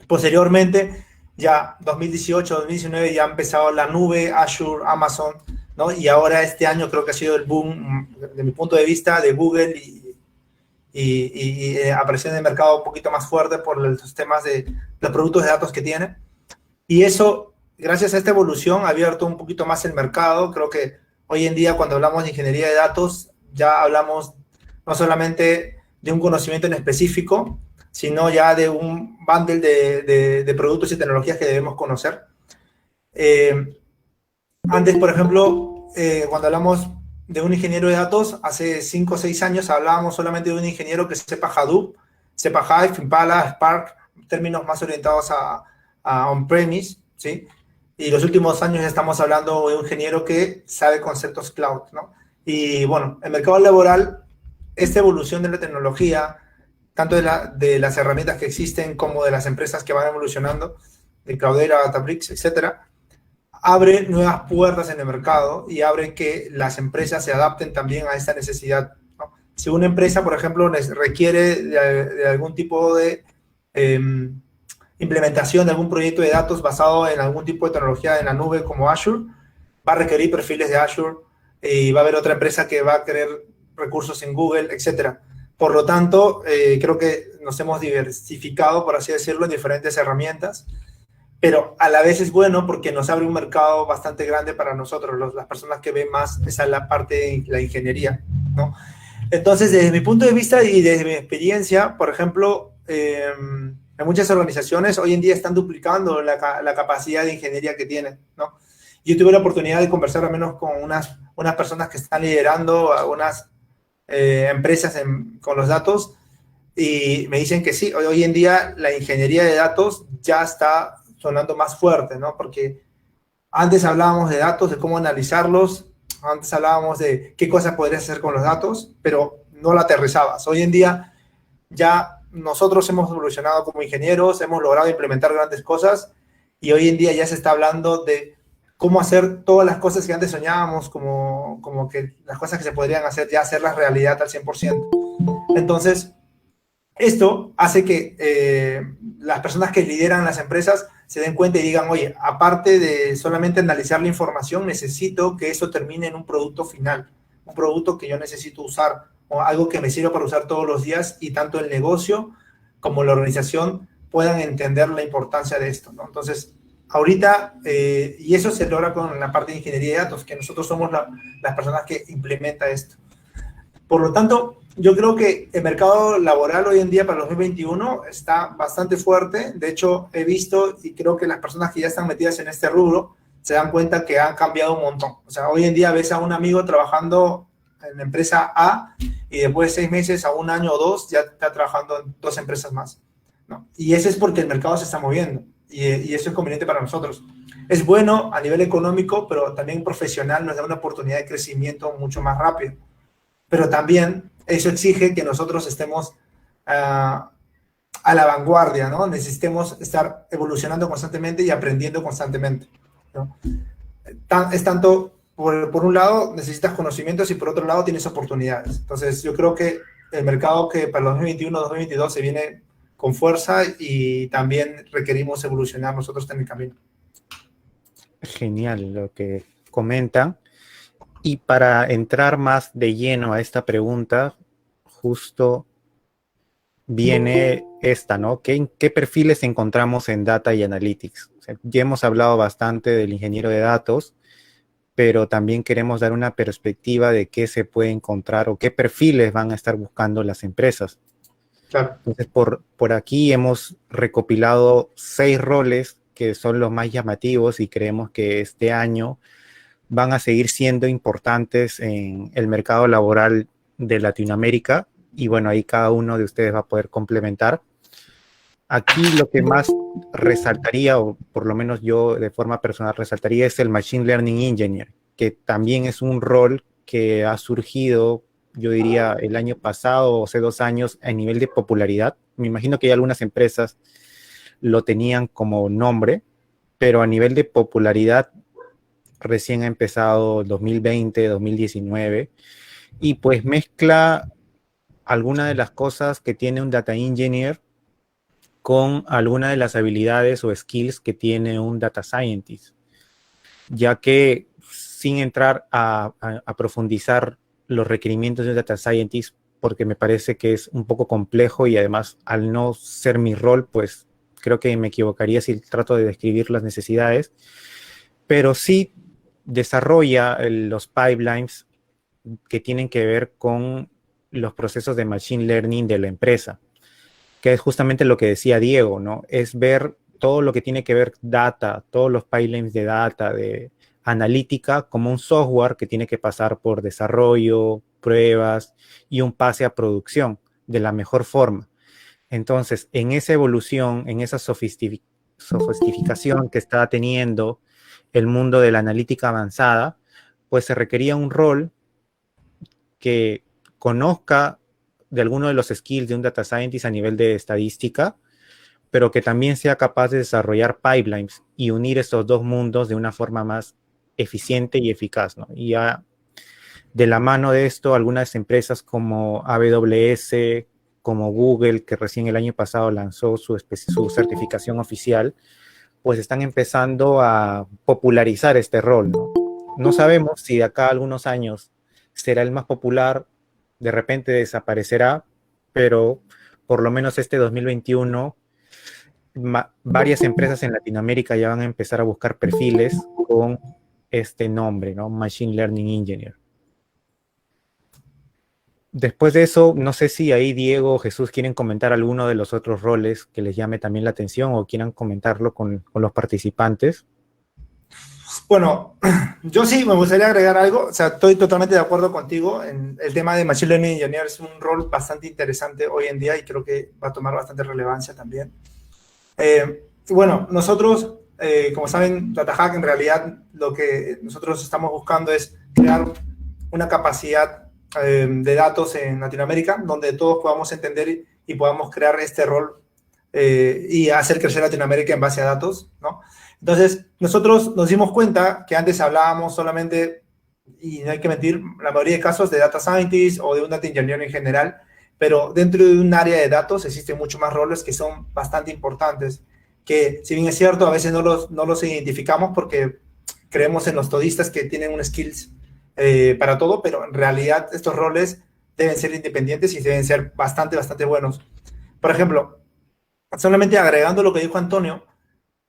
Posteriormente, ya 2018, 2019 ya ha empezado la nube, Azure, Amazon, ¿no? Y ahora este año creo que ha sido el boom, de mi punto de vista, de Google, y apareció en el mercado un poquito más fuerte por los temas de los productos de datos que tiene. Y eso, gracias a esta evolución, ha abierto un poquito más el mercado. Creo que hoy en día, cuando hablamos de ingeniería de datos, ya hablamos no solamente de un conocimiento en específico, sino ya de un bundle de productos y tecnologías que debemos conocer. Antes, por ejemplo, cuando hablamos de un ingeniero de datos, hace 5 o 6 años hablábamos solamente de un ingeniero que sepa Hadoop, sepa Hive, Impala, Spark, términos más orientados a on-premise, ¿sí? Y los últimos años estamos hablando de un ingeniero que sabe conceptos cloud, ¿no? Y bueno, el mercado laboral, esta evolución de la tecnología, tanto de las herramientas que existen como de las empresas que van evolucionando, de Cloudera, Databricks, etcétera, abre nuevas puertas en el mercado y abre que las empresas se adapten también a esta necesidad, ¿no? Si una empresa, por ejemplo, requiere de algún tipo de implementación de algún proyecto de datos basado en algún tipo de tecnología en la nube como Azure, va a requerir perfiles de Azure, y va a haber otra empresa que va a querer recursos en Google, etcétera. Por lo tanto, creo que nos hemos diversificado, por así decirlo, en diferentes herramientas, pero a la vez es bueno porque nos abre un mercado bastante grande para nosotros, las personas que ven más esa la parte de la ingeniería, ¿no? Entonces, desde mi punto de vista y desde mi experiencia, por ejemplo, en muchas organizaciones hoy en día están duplicando la capacidad de ingeniería que tienen, ¿no? Yo tuve la oportunidad de conversar al menos con unas personas que están liderando algunas empresas con los datos, y me dicen que sí, hoy en día la ingeniería de datos ya está sonando más fuerte, ¿no? Porque antes hablábamos de datos, de cómo analizarlos, antes hablábamos de qué cosas podrías hacer con los datos, pero no la aterrizabas. Hoy en día ya nosotros hemos evolucionado como ingenieros, hemos logrado implementar grandes cosas, y hoy en día ya se está hablando de cómo hacer todas las cosas que antes soñábamos, como que las cosas que se podrían hacer, ya hacerlas realidad al 100%. Entonces, Esto hace que las personas que lideran las empresas se den cuenta y digan, oye, aparte de solamente analizar la información, necesito que eso termine en un producto final, un producto que yo necesito usar o algo que me sirva para usar todos los días y tanto el negocio como la organización puedan entender la importancia de esto, ¿no? Entonces, ahorita, y eso se logra con la parte de ingeniería de datos, que nosotros somos las personas que implementa esto. Por lo tanto, yo creo que el mercado laboral hoy en día para el 2021 está bastante fuerte. De hecho, he visto y creo que las personas que ya están metidas en este rubro se dan cuenta que han cambiado un montón. O sea, hoy en día ves a un amigo trabajando en la empresa A y después de 6 meses a 1 año o 2 ya está trabajando en 2 empresas más, ¿no? Y eso es porque el mercado se está moviendo y eso es conveniente para nosotros. Es bueno a nivel económico, pero también profesional nos da una oportunidad de crecimiento mucho más rápido. Pero también eso exige que nosotros estemos a la vanguardia, ¿no? Necesitemos estar evolucionando constantemente y aprendiendo constantemente, ¿no? Es tanto, por un lado, necesitas conocimientos y por otro lado tienes oportunidades. Entonces, yo creo que el mercado que para el 2021-2022 se viene con fuerza y también requerimos evolucionar nosotros en el camino. Genial lo que comentan. Y para entrar más de lleno a esta pregunta, justo viene esta, ¿no? ¿Qué perfiles encontramos en Data y Analytics? O sea, ya hemos hablado bastante del ingeniero de datos, pero también queremos dar una perspectiva de qué se puede encontrar o qué perfiles van a estar buscando las empresas. Claro. Entonces, por aquí hemos recopilado 6 roles que son los más llamativos y creemos que este año van a seguir siendo importantes en el mercado laboral de Latinoamérica. Y bueno, ahí cada uno de ustedes va a poder complementar. Aquí lo que más resaltaría, o por lo menos yo de forma personal resaltaría, es el Machine Learning Engineer, que también es un rol que ha surgido, yo diría, el año pasado o hace 2 años a nivel de popularidad. Me imagino que ya algunas empresas lo tenían como nombre, pero a nivel de popularidad recién ha empezado 2020, 2019, y pues mezcla algunas de las cosas que tiene un Data Engineer con algunas de las habilidades o skills que tiene un Data Scientist, ya que sin entrar a profundizar los requerimientos de un Data Scientist, porque me parece que es un poco complejo y además al no ser mi rol, pues creo que me equivocaría si trato de describir las necesidades, pero sí desarrolla los pipelines que tienen que ver con los procesos de Machine Learning de la empresa, que es justamente lo que decía Diego, ¿no? Es ver todo lo que tiene que ver data, todos los pipelines de data, de analítica, como un software que tiene que pasar por desarrollo, pruebas y un pase a producción de la mejor forma. Entonces, en esa evolución, en esa sofisticación que está teniendo el mundo de la analítica avanzada, pues se requería un rol que conozca de alguno de los skills de un data scientist a nivel de estadística, pero que también sea capaz de desarrollar pipelines y unir estos dos mundos de una forma más eficiente y eficaz, ¿no? Y ya de la mano de esto, algunas empresas como AWS, como Google, que recién el año pasado lanzó su certificación oficial, pues están empezando a popularizar este rol, ¿no? No sabemos si de acá a algunos años será el más popular, de repente desaparecerá, pero por lo menos este 2021, varias empresas en Latinoamérica ya van a empezar a buscar perfiles con este nombre, ¿no? Machine Learning Engineer. Después de eso, no sé si ahí Diego o Jesús quieren comentar alguno de los otros roles que les llame también la atención o quieran comentarlo con los participantes. Bueno, yo sí me gustaría agregar algo. O sea, estoy totalmente de acuerdo contigo. En el tema de Machine Learning Engineer es un rol bastante interesante hoy en día y creo que va a tomar bastante relevancia también. Bueno, nosotros, como saben, DataHack en realidad lo que nosotros estamos buscando es crear una capacidad de datos en Latinoamérica donde todos podamos entender y podamos crear este rol y hacer crecer Latinoamérica en base a datos, ¿no? Entonces, nosotros nos dimos cuenta que antes hablábamos solamente, y no hay que mentir, la mayoría de casos de data scientist o de un data engineer en general, pero dentro de un área de datos existen muchos más roles que son bastante importantes, que si bien es cierto, a veces no los identificamos porque creemos en los todistas que tienen un skills para todo, pero en realidad estos roles deben ser independientes y deben ser bastante buenos. Por ejemplo, solamente agregando lo que dijo Antonio,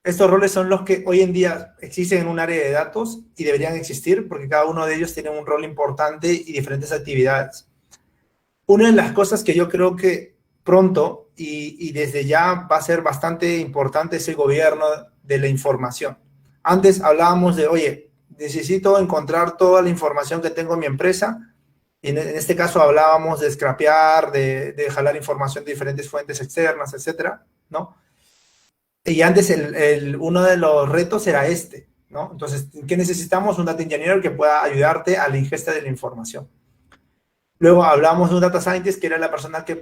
estos roles son los que hoy en día existen en un área de datos y deberían existir porque cada uno de ellos tiene un rol importante y diferentes actividades. Una de las cosas que yo creo que pronto y desde ya va a ser bastante importante es el gobierno de la información. Antes hablábamos de, oye, necesito encontrar toda la información que tengo en mi empresa. Y en este caso hablábamos de scrapear, de jalar información de diferentes fuentes externas, etcétera, ¿no? Y antes uno de los retos era ¿no? Entonces, ¿qué necesitamos? Un data engineer que pueda ayudarte a la ingesta de la información. Luego hablamos de un data scientist, que era la persona que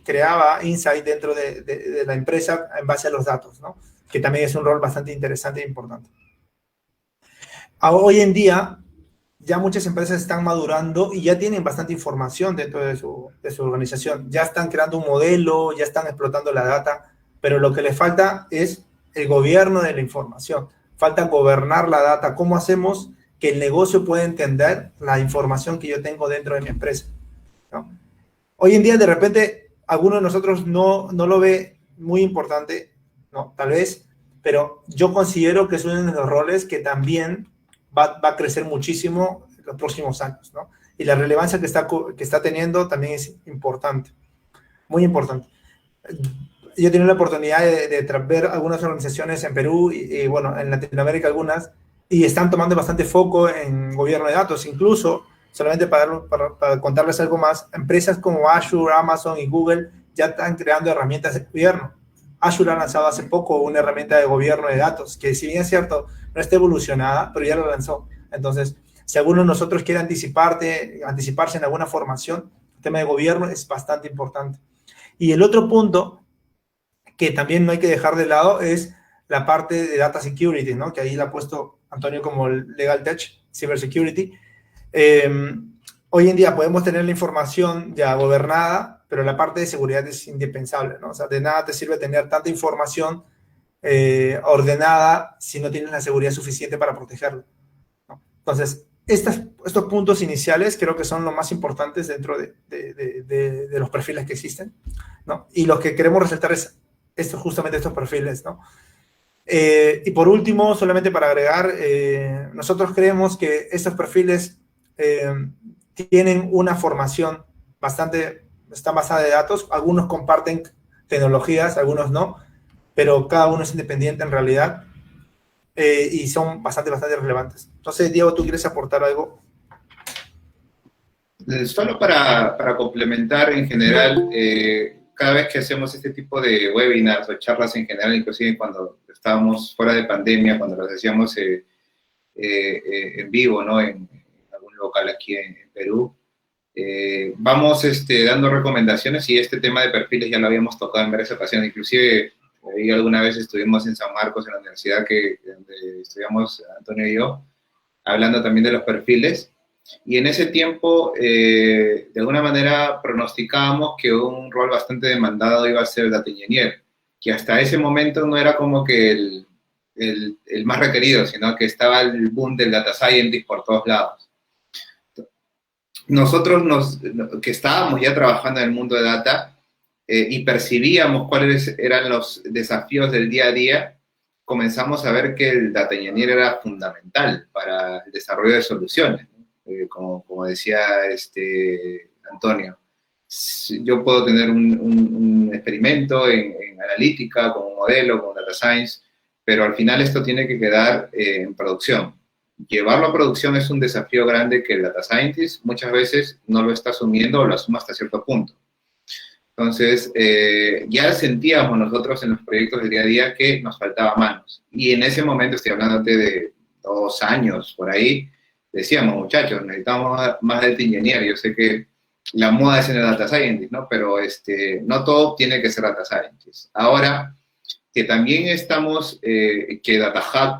creaba insight dentro de la empresa en base a los datos, ¿no? Que también es un rol bastante interesante e importante. Hoy en día, ya muchas empresas están madurando y ya tienen bastante información dentro de su organización. Ya están creando un modelo, ya están explotando la data, pero lo que les falta es el gobierno de la información. Falta gobernar la data. ¿Cómo hacemos que el negocio pueda entender la información que yo tengo dentro de mi empresa, ¿no? Hoy en día, de repente, alguno de nosotros no lo ve muy importante, ¿no? Tal vez, pero yo considero que es uno de los roles que también va a crecer muchísimo en los próximos años, ¿no? Y la relevancia que está teniendo también es importante, muy importante. Yo he tenido la oportunidad de ver algunas organizaciones en Perú y, bueno, en Latinoamérica algunas, y están tomando bastante foco en gobierno de datos. Incluso, solamente para contarles algo más, empresas como Azure, Amazon y Google ya están creando herramientas de gobierno. Azure ha lanzado hace poco una herramienta de gobierno de datos, que si bien es cierto, no está evolucionada, pero ya la lanzó. Entonces, si alguno de nosotros quiere anticiparse en alguna formación, el tema de gobierno es bastante importante. Y el otro punto que también no hay que dejar de lado es la parte de data security, ¿no? Que ahí la ha puesto Antonio como Legal Tech, Cyber Security. Hoy en día podemos tener la información ya gobernada, pero la parte de seguridad es indispensable, ¿no? O sea, de nada te sirve tener tanta información ordenada si no tienes la seguridad suficiente para protegerlo, ¿no? Entonces, estos puntos iniciales creo que son los más importantes dentro de los perfiles que existen, ¿no? Y lo que queremos resaltar es justamente estos perfiles, ¿no? Y por último, solamente para agregar, nosotros creemos que estos perfiles tienen una formación está basada de datos. Algunos comparten tecnologías, algunos no, pero cada uno es independiente en realidad y son bastante relevantes. Entonces, Diego, ¿tú quieres aportar algo? Solo para complementar en general, cada vez que hacemos este tipo de webinars o charlas en general, inclusive cuando estábamos fuera de pandemia, cuando los hacíamos en vivo, ¿no? En algún local aquí en Perú, vamos dando recomendaciones y este tema de perfiles ya lo habíamos tocado en varias ocasiones. Inclusive, alguna vez estuvimos en San Marcos, en la universidad donde estudiamos Antonio y yo, hablando también de los perfiles. Y en ese tiempo, de alguna manera, pronosticábamos que un rol bastante demandado iba a ser el data engineer, que hasta ese momento no era como que el más requerido, sino que estaba el boom del data scientist por todos lados. Nosotros que estábamos ya trabajando en el mundo de data y percibíamos cuáles eran los desafíos del día a día, comenzamos a ver que el data engineer era fundamental para el desarrollo de soluciones. Como decía Antonio, yo puedo tener un experimento en analítica, con un modelo, con data science, pero al final esto tiene que quedar en producción. Llevarlo a producción es un desafío grande que el data scientist muchas veces no lo está asumiendo o lo asume hasta cierto punto. Entonces, ya sentíamos nosotros en los proyectos del día a día que nos faltaba manos. Y en ese momento, estoy hablándote de 2 años por ahí, decíamos, muchachos, necesitamos más data engineer. Yo sé que la moda es en el data scientist, ¿no? Pero no todo tiene que ser data scientist. Ahora, que también estamos, que Data Hub,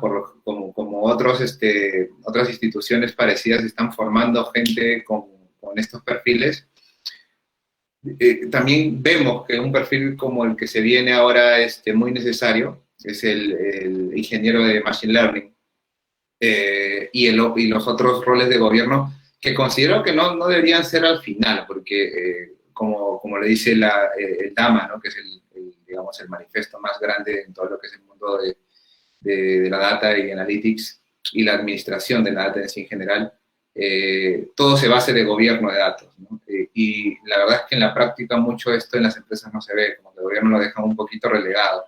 como otras instituciones parecidas, están formando gente con estos perfiles, también vemos que un perfil como el que se viene ahora muy necesario es el ingeniero de Machine Learning y los otros roles de gobierno que considero que no deberían ser al final, porque como le dice el DAMA, ¿no? Que es digamos, el manifiesto más grande en todo lo que es el mundo de la data y analytics y la administración de la data en general, todo se base de gobierno de datos, ¿no? Y la verdad es que en la práctica mucho esto en las empresas no se ve, como que el gobierno lo deja un poquito relegado.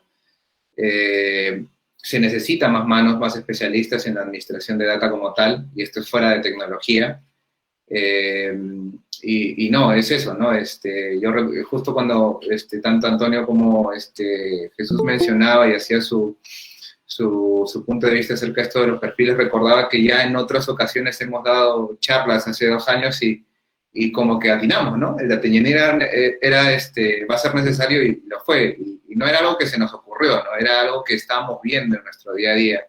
Se necesita más manos, más especialistas en la administración de data como tal, y esto es fuera de tecnología. Y no, es eso, ¿no? Justo cuando tanto Antonio como Jesús mencionaba y hacía su punto de vista acerca de esto de los perfiles, recordaba que ya en otras ocasiones hemos dado charlas hace 2 años y como que atinamos, ¿no? El data engineer va a ser necesario y lo fue. Y no era algo que se nos ocurrió, ¿no? Era algo que estábamos viendo en nuestro día a día.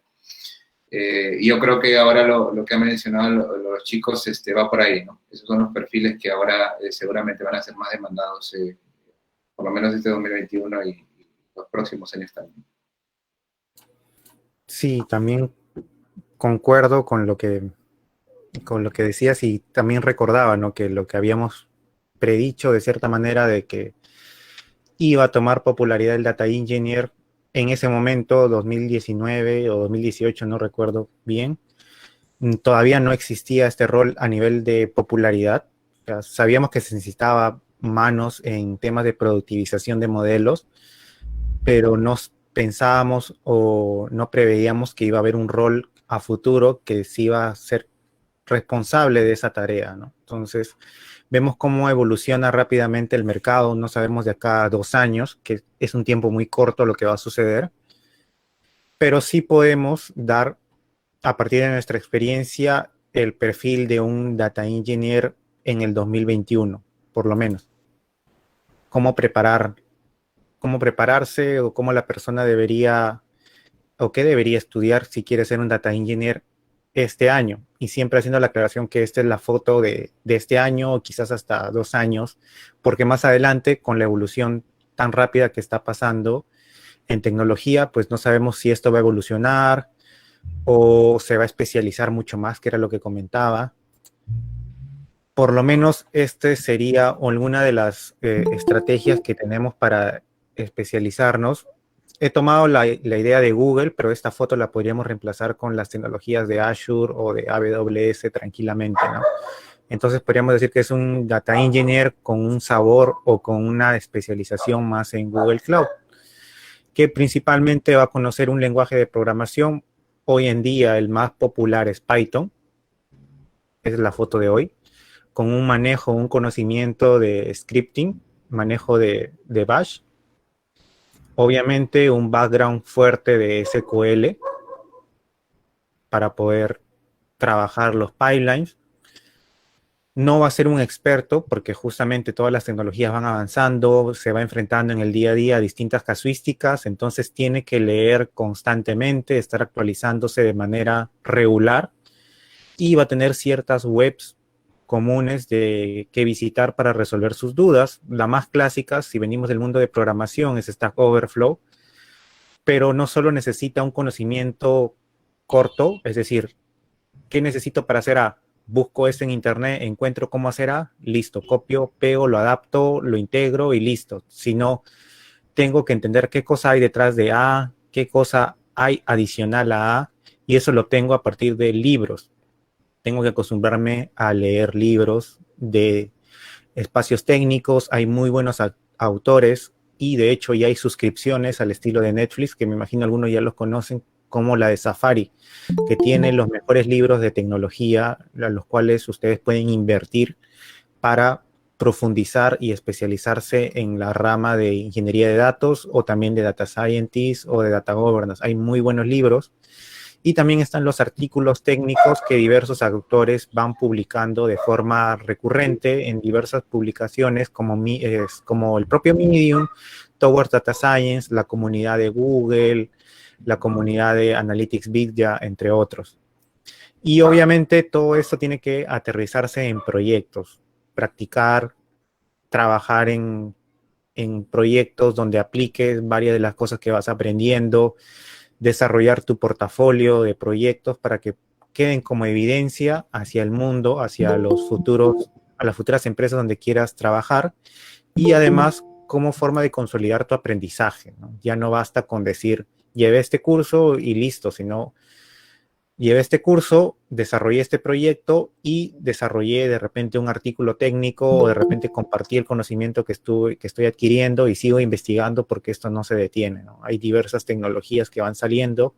Y yo creo que ahora lo que han mencionado los chicos va por ahí, ¿no? Esos son los perfiles que ahora seguramente van a ser más demandados, por lo menos este 2021 y los próximos años también. Sí, también concuerdo con lo que decías y también recordaba, ¿no? Que lo que habíamos predicho de cierta manera de que iba a tomar popularidad el data engineer en ese momento, 2019 o 2018, no recuerdo bien, todavía no existía este rol a nivel de popularidad. O sea, sabíamos que se necesitaba manos en temas de productivización de modelos, pero no pensábamos o no preveíamos que iba a haber un rol a futuro que sí iba a ser responsable de esa tarea, ¿no? Entonces, vemos cómo evoluciona rápidamente el mercado, no sabemos de acá a 2 años, que es un tiempo muy corto lo que va a suceder, pero sí podemos dar, a partir de nuestra experiencia, el perfil de un data engineer en el 2021, por lo menos. Cómo prepararse o cómo la persona debería, o qué debería estudiar si quiere ser un data engineer este año, y siempre haciendo la aclaración que esta es la foto de este año o quizás hasta 2 años, porque más adelante, con la evolución tan rápida que está pasando en tecnología, pues no sabemos si esto va a evolucionar o se va a especializar mucho más, que era lo que comentaba. Por lo menos sería alguna de las estrategias que tenemos para especializarnos. He tomado la idea de Google, pero esta foto la podríamos reemplazar con las tecnologías de Azure o de AWS tranquilamente, ¿no? Entonces podríamos decir que es un data engineer con un sabor o con una especialización más en Google Cloud, que principalmente va a conocer un lenguaje de programación. Hoy en día el más popular es Python, esa es la foto de hoy, con un manejo, un conocimiento de scripting, manejo de Bash, obviamente un background fuerte de SQL para poder trabajar los pipelines. No va a ser un experto porque justamente todas las tecnologías van avanzando, se va enfrentando en el día a día a distintas casuísticas, entonces tiene que leer constantemente, estar actualizándose de manera regular y va a tener ciertas webs comunes que visitar para resolver sus dudas. La más clásica, si venimos del mundo de programación, es Stack Overflow, pero no solo necesita un conocimiento corto, es decir, ¿qué necesito para hacer A? Busco esto en internet, encuentro cómo hacer A, listo, copio, pego, lo adapto, lo integro y listo. Sino, tengo que entender qué cosa hay detrás de A, qué cosa hay adicional a A, y eso lo tengo a partir de libros. Tengo que acostumbrarme a leer libros de espacios técnicos, hay muy buenos autores y de hecho ya hay suscripciones al estilo de Netflix, que me imagino algunos ya los conocen, como la de Safari, que tiene los mejores libros de tecnología, a los cuales ustedes pueden invertir para profundizar y especializarse en la rama de ingeniería de datos o también de data scientist o de data governance. Hay muy buenos libros. Y también están los artículos técnicos que diversos autores van publicando de forma recurrente en diversas publicaciones como el propio Medium, Towards Data Science, la comunidad de Google, la comunidad de Analytics Vidya, entre otros. Y obviamente todo esto tiene que aterrizarse en proyectos, practicar, trabajar en proyectos donde apliques varias de las cosas que vas aprendiendo, desarrollar tu portafolio de proyectos para que queden como evidencia hacia el mundo, hacia los futuros, a las futuras empresas donde quieras trabajar, y además como forma de consolidar tu aprendizaje, ¿no? Ya no basta con decir, llevé este curso y listo, sino llevé este curso, desarrollé este proyecto y desarrollé de repente un artículo técnico o de repente compartí el conocimiento que estoy adquiriendo y sigo investigando porque esto no se detiene, ¿no? Hay diversas tecnologías que van saliendo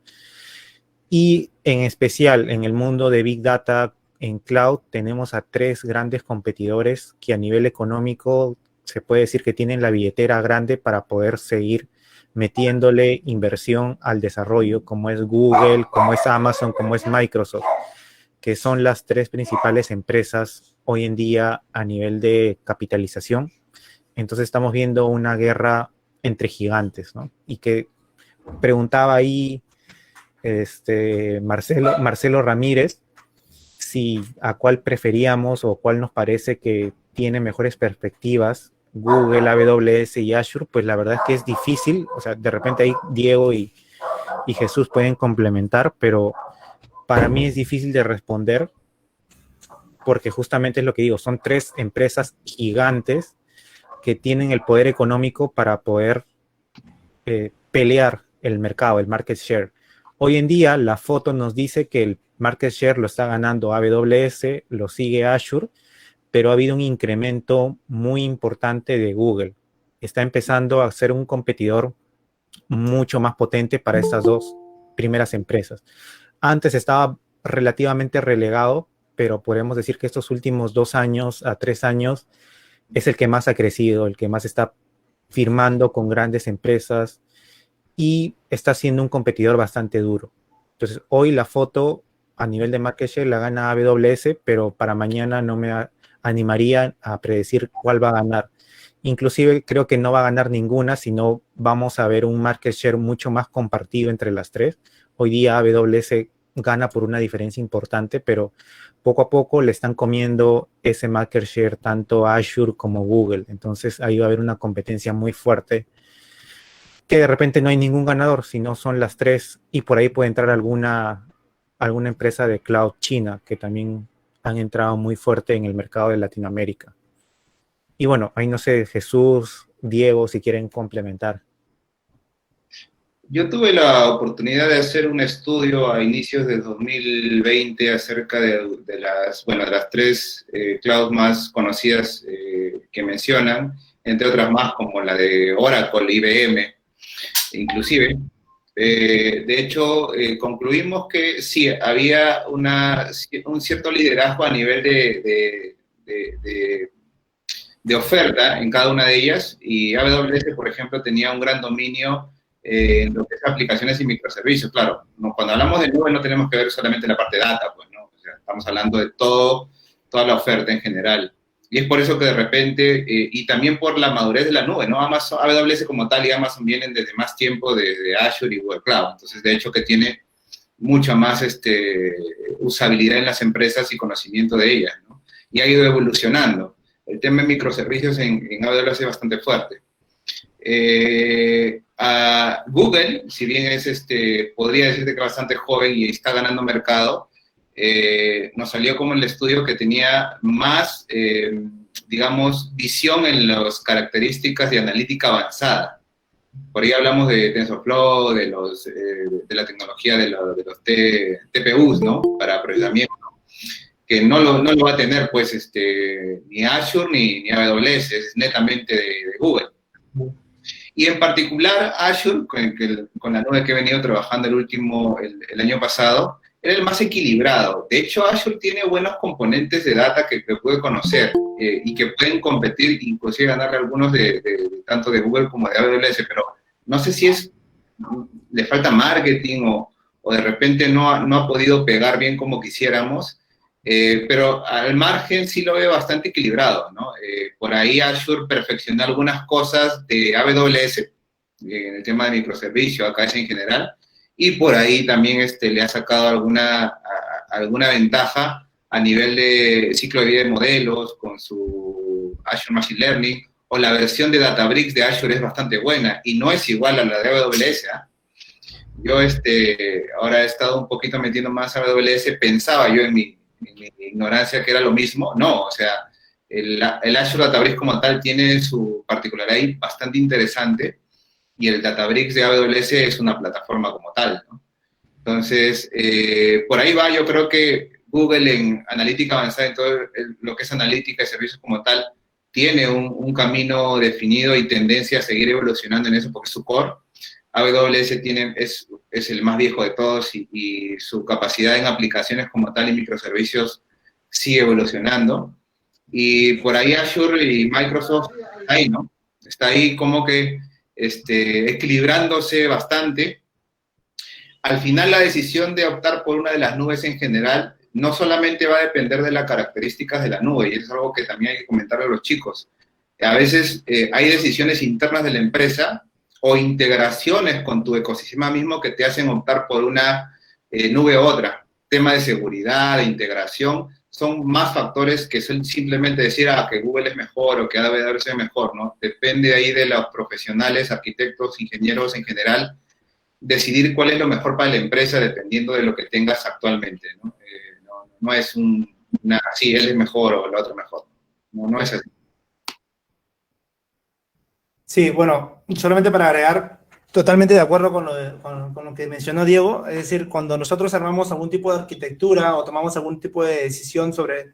y en especial en el mundo de Big Data en Cloud tenemos a 3 grandes competidores que a nivel económico se puede decir que tienen la billetera grande para poder seguir metiéndole inversión al desarrollo, como es Google, como es Amazon, como es Microsoft, que son las 3 principales empresas hoy en día a nivel de capitalización. Entonces estamos viendo una guerra entre gigantes, ¿no? Y que preguntaba ahí Marcelo Ramírez si a cuál preferíamos o cuál nos parece que tiene mejores perspectivas, Google, AWS y Azure. Pues la verdad es que es difícil, o sea, de repente ahí Diego y Jesús pueden complementar, pero para mí es difícil de responder porque justamente es lo que digo, son 3 empresas gigantes que tienen el poder económico para poder pelear el mercado, el market share. Hoy en día la foto nos dice que el market share lo está ganando AWS, lo sigue Azure, pero ha habido un incremento muy importante de Google. Está empezando a ser un competidor mucho más potente para estas 2 primeras empresas. Antes estaba relativamente relegado, pero podemos decir que estos últimos 2 años a 3 años es el que más ha crecido, el que más está firmando con grandes empresas y está siendo un competidor bastante duro. Entonces, hoy la foto a nivel de market share la gana AWS, pero para mañana no me animaría a predecir cuál va a ganar. Inclusive creo que no va a ganar ninguna, sino vamos a ver un market share mucho más compartido entre las 3. Hoy día AWS gana por una diferencia importante, pero poco a poco le están comiendo ese market share tanto Azure como Google. Entonces ahí va a haber una competencia muy fuerte que de repente no hay ningún ganador, sino son las 3 y por ahí puede entrar alguna empresa de cloud china que también han entrado muy fuerte en el mercado de Latinoamérica. Y bueno, ahí no sé, Jesús, Diego, si quieren complementar. Yo tuve la oportunidad de hacer un estudio a inicios de 2020 acerca de las 3 clouds más conocidas que mencionan, entre otras más como la de Oracle, IBM, inclusive. De hecho, concluimos que sí, había un cierto liderazgo a nivel de oferta en cada una de ellas, y AWS, por ejemplo, tenía un gran dominio en lo que es aplicaciones y microservicios. Claro, cuando hablamos de nube no tenemos que ver solamente la parte de data, pues, ¿no? O sea, estamos hablando de toda la oferta en general. Y es por eso que de repente, y también por la madurez de la nube, ¿no? AWS como tal y Amazon vienen desde más tiempo de Azure y Google Cloud. Entonces, de hecho, que tiene mucha más usabilidad en las empresas y conocimiento de ellas, ¿no? Y ha ido evolucionando. El tema de microservicios en AWS es bastante fuerte. A Google, si bien podría decirte que es bastante joven y está ganando mercado, nos salió como el estudio que tenía más, digamos, visión en las características de analítica avanzada. Por ahí hablamos de TensorFlow, de la tecnología de los TPUs, ¿no? Para procesamiento, que no lo va a tener, pues, ni Azure ni AWS, es netamente de Google. Y en particular Azure, con la nube que he venido trabajando el año pasado, era el más equilibrado. De hecho, Azure tiene buenos componentes de data que puede conocer y que pueden competir, inclusive ganarle algunos tanto de Google como de AWS, pero no sé si le falta marketing o de repente no ha podido pegar bien como quisiéramos, pero al margen sí lo veo bastante equilibrado, ¿no? Por ahí Azure perfeccionó algunas cosas de AWS en el tema de microservicio, AKS en general, y por ahí también le ha sacado alguna ventaja a nivel de ciclo de vida de modelos con su Azure Machine Learning, o la versión de Databricks de Azure es bastante buena y no es igual a la de AWS. Yo ahora he estado un poquito metiendo más a AWS, pensaba yo en mi ignorancia que era lo mismo. No, o sea, el Azure Databricks como tal tiene su particularidad ahí bastante interesante y el Databricks de AWS es una plataforma como tal, ¿no? Entonces, por ahí va, yo creo que Google en analítica avanzada, en todo lo que es analítica y servicios como tal, tiene un camino definido y tendencia a seguir evolucionando en eso porque es su core. AWS es el más viejo de todos y su capacidad en aplicaciones como tal y microservicios sigue evolucionando. Y por ahí Azure y Microsoft está ahí, ¿no? Está ahí como que equilibrándose bastante. Al final la decisión de optar por una de las nubes en general no solamente va a depender de las características de la nube, y eso es algo que también hay que comentarle a los chicos. A veces hay decisiones internas de la empresa o integraciones con tu ecosistema mismo que te hacen optar por una nube u otra. Tema de seguridad, de integración, son más factores que son simplemente decir que Google es mejor o que AWS es mejor, ¿no? Depende ahí de los profesionales, arquitectos, ingenieros en general, decidir cuál es lo mejor para la empresa dependiendo de lo que tengas actualmente, ¿no? No es sí, él es mejor o el otro mejor. No es así. Sí, bueno, solamente para agregar, totalmente de acuerdo con lo que mencionó Diego, es decir, cuando nosotros armamos algún tipo de arquitectura o tomamos algún tipo de decisión sobre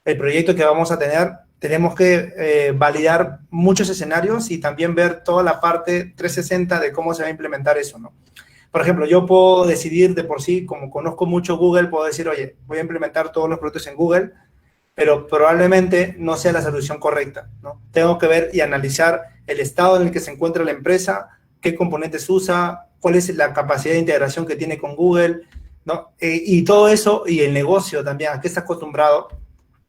el proyecto que vamos a tener, tenemos que validar muchos escenarios y también ver toda la parte 360 de cómo se va a implementar eso, ¿no? Por ejemplo, yo puedo decidir de por sí, como conozco mucho Google, puedo decir, oye, voy a implementar todos los productos en Google, pero probablemente no sea la solución correcta, ¿no? Tengo que ver y analizar el estado en el que se encuentra la empresa, qué componentes usa, cuál es la capacidad de integración que tiene con Google, ¿no? Y todo eso, y el negocio también, a qué está acostumbrado,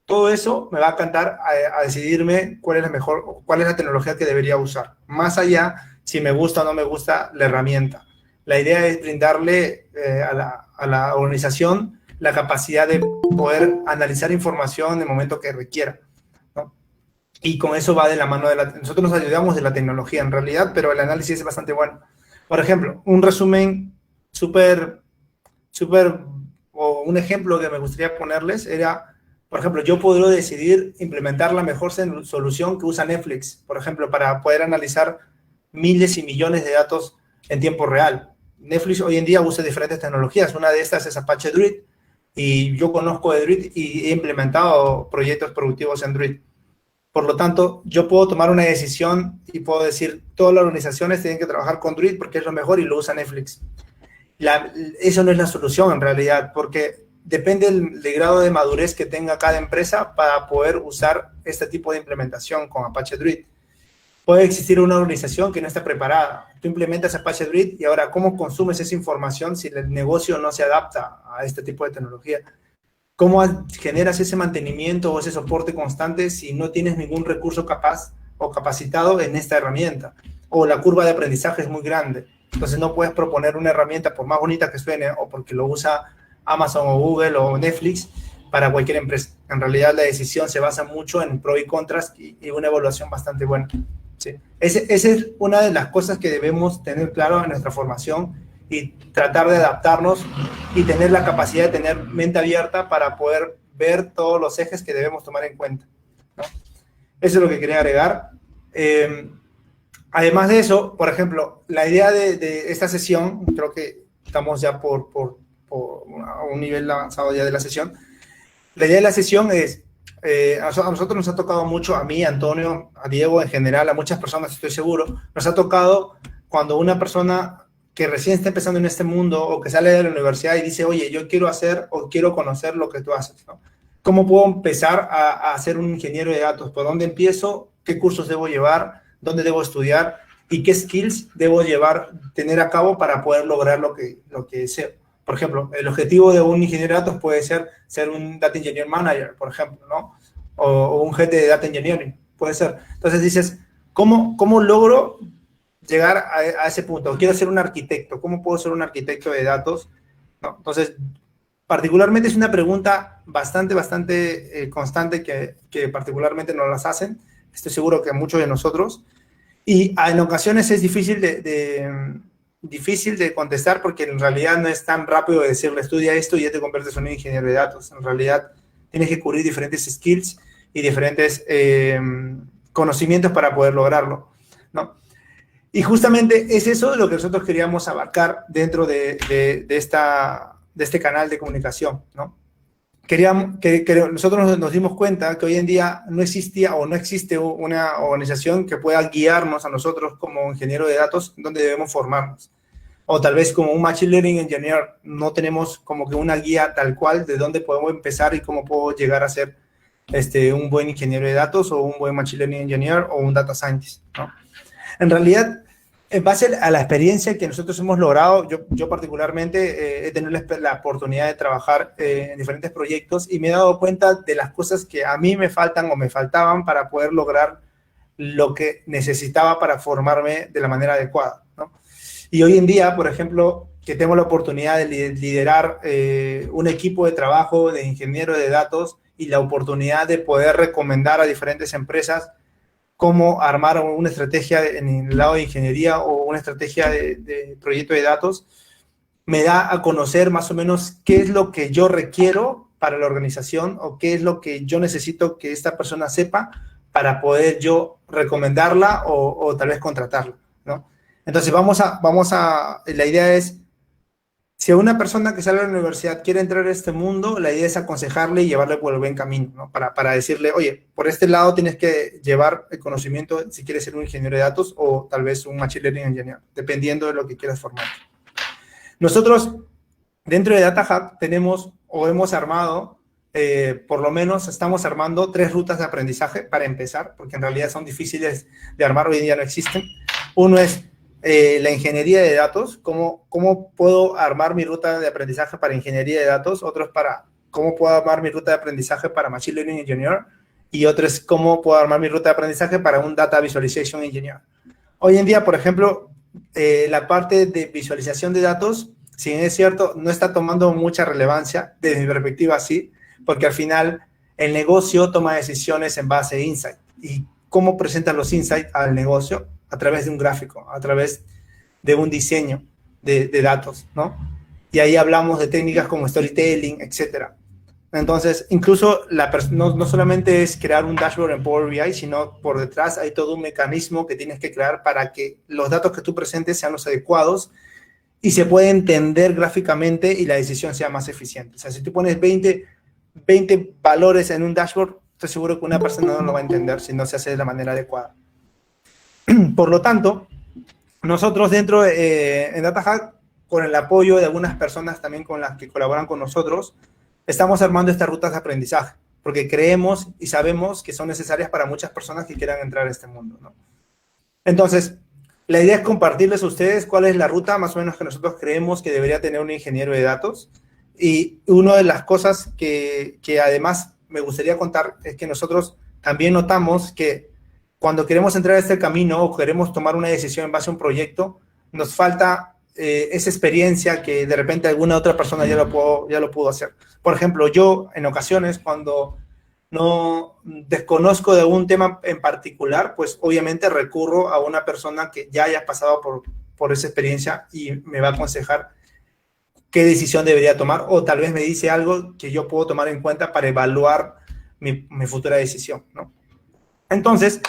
todo eso me va a cantar a decidirme cuál es la mejor, cuál es la tecnología que debería usar, más allá si me gusta o no me gusta la herramienta. La idea es brindarle a la organización la capacidad de poder analizar información en el momento que requiera, ¿no? Y con eso va de la mano nosotros nos ayudamos de la tecnología en realidad, pero el análisis es bastante bueno. Por ejemplo, un resumen o un ejemplo que me gustaría ponerles era, por ejemplo, yo podría decidir implementar la mejor solución que usa Netflix, por ejemplo, para poder analizar miles y millones de datos en tiempo real. Netflix hoy en día usa diferentes tecnologías, una de estas es Apache Druid, y yo conozco de Druid y he implementado proyectos productivos en Druid. Por lo tanto, yo puedo tomar una decisión y puedo decir, todas las organizaciones tienen que trabajar con Druid porque es lo mejor y lo usa Netflix. Eso no es la solución en realidad, porque depende del grado de madurez que tenga cada empresa para poder usar este tipo de implementación con Apache Druid. Puede existir una organización que no está preparada. Tú implementas Apache Druid y ahora, ¿cómo consumes esa información si el negocio no se adapta a este tipo de tecnología? ¿Cómo generas ese mantenimiento o ese soporte constante si no tienes ningún recurso capaz o capacitado en esta herramienta? O la curva de aprendizaje es muy grande. Entonces no puedes proponer una herramienta, por más bonita que suene, o porque lo usa Amazon o Google o Netflix, para cualquier empresa. En realidad la decisión se basa mucho en pros y contras y una evaluación bastante buena. Sí. Esa es una de las cosas que debemos tener claro en nuestra formación y tratar de adaptarnos y tener la capacidad de tener mente abierta para poder ver todos los ejes que debemos tomar en cuenta, ¿no? Eso es lo que quería agregar. Además de eso, por ejemplo, la idea de esta sesión, creo que estamos ya por un nivel avanzado ya de la sesión. La idea de la sesión es, a nosotros nos ha tocado mucho, a mí, a Antonio, a Diego en general, a muchas personas estoy seguro, nos ha tocado cuando una persona que recién está empezando en este mundo o que sale de la universidad y dice, oye, yo quiero hacer o quiero conocer lo que tú haces, ¿no? ¿Cómo puedo empezar a ser un ingeniero de datos? ¿Por dónde empiezo? ¿Qué cursos debo llevar? ¿Dónde debo estudiar? ¿Y qué skills debo tener a cabo para poder lograr lo que deseo? Por ejemplo, el objetivo de un ingeniero de datos puede ser un Data Engineer Manager, por ejemplo, ¿no? O un jefe de Data Engineering, puede ser. Entonces dices, ¿cómo logro llegar a ese punto? Quiero ser un arquitecto. ¿Cómo puedo ser un arquitecto de datos? ¿No? Entonces, particularmente es una pregunta bastante constante que particularmente nos las hacen. estoy seguro que a muchos de nosotros. Y en ocasiones es difícil difícil de contestar porque en realidad no es tan rápido de decirle estudia esto y ya te conviertes en un ingeniero de datos. En realidad tienes que cubrir diferentes skills y diferentes conocimientos para poder lograrlo, ¿no? Y justamente es eso lo que nosotros queríamos abarcar dentro de este canal de comunicación, ¿no? Nosotros nos dimos cuenta que hoy en día no existía o no existe una organización que pueda guiarnos a nosotros como ingeniero de datos donde debemos formarnos. O tal vez como un Machine Learning Engineer no tenemos como que una guía tal cual de dónde podemos empezar y cómo puedo llegar a ser un buen ingeniero de datos o un buen Machine Learning Engineer o un Data Scientist, ¿no? En realidad, en base a la experiencia que nosotros hemos logrado, yo particularmente he tenido la oportunidad de trabajar en diferentes proyectos y me he dado cuenta de las cosas que a mí me faltan o me faltaban para poder lograr lo que necesitaba para formarme de la manera adecuada, ¿no? Y hoy en día, por ejemplo, que tengo la oportunidad de liderar un equipo de trabajo de ingeniero de datos y la oportunidad de poder recomendar a diferentes empresas cómo armar una estrategia en el lado de ingeniería o una estrategia de proyecto de datos, me da a conocer más o menos qué es lo que yo requiero para la organización o qué es lo que yo necesito que esta persona sepa para poder yo recomendarla o tal vez contratarla, ¿no? Entonces la idea es, si una persona que sale de la universidad quiere entrar a este mundo, la idea es aconsejarle y llevarle por el buen camino, ¿no? Para decirle, oye, por este lado tienes que llevar el conocimiento si quieres ser un ingeniero de datos o tal vez un Machine Learning Engineer, dependiendo de lo que quieras formar. Nosotros, dentro de Data Hub, tenemos o hemos armado, por lo menos estamos armando 3 rutas de aprendizaje para empezar, porque en realidad son difíciles de armar, hoy en día no existen. Uno es la ingeniería de datos, cómo puedo armar mi ruta de aprendizaje para ingeniería de datos, otro es para cómo puedo armar mi ruta de aprendizaje para Machine Learning Engineer, y otro es cómo puedo armar mi ruta de aprendizaje para un Data Visualization Engineer. Hoy en día, por ejemplo, la parte de visualización de datos, si bien es cierto, no está tomando mucha relevancia, desde mi perspectiva sí, porque al final el negocio toma decisiones en base a insight, y cómo presentan los insights al negocio a través de un gráfico, a través de un diseño de datos, ¿no? Y ahí hablamos de técnicas como storytelling, etcétera. Entonces, incluso no solamente es crear un dashboard en Power BI, sino por detrás hay todo un mecanismo que tienes que crear para que los datos que tú presentes sean los adecuados y se pueda entender gráficamente y la decisión sea más eficiente. O sea, si tú pones 20 valores en un dashboard, estoy seguro que una persona no lo va a entender si no se hace de la manera adecuada. Por lo tanto, nosotros dentro en Data Hub, con el apoyo de algunas personas también con las que colaboran con nosotros, estamos armando estas rutas de aprendizaje, porque creemos y sabemos que son necesarias para muchas personas que quieran entrar a este mundo, ¿no? Entonces, la idea es compartirles a ustedes cuál es la ruta más o menos que nosotros creemos que debería tener un ingeniero de datos. Y una de las cosas que además me gustaría contar es que nosotros también notamos que cuando queremos entrar a este camino o queremos tomar una decisión en base a un proyecto, nos falta esa experiencia que de repente alguna otra persona ya lo pudo hacer. Por ejemplo, yo en ocasiones cuando no desconozco de algún tema en particular, pues obviamente recurro a una persona que ya haya pasado por esa experiencia y me va a aconsejar qué decisión debería tomar o tal vez me dice algo que yo puedo tomar en cuenta para evaluar mi futura decisión, ¿no? Entonces,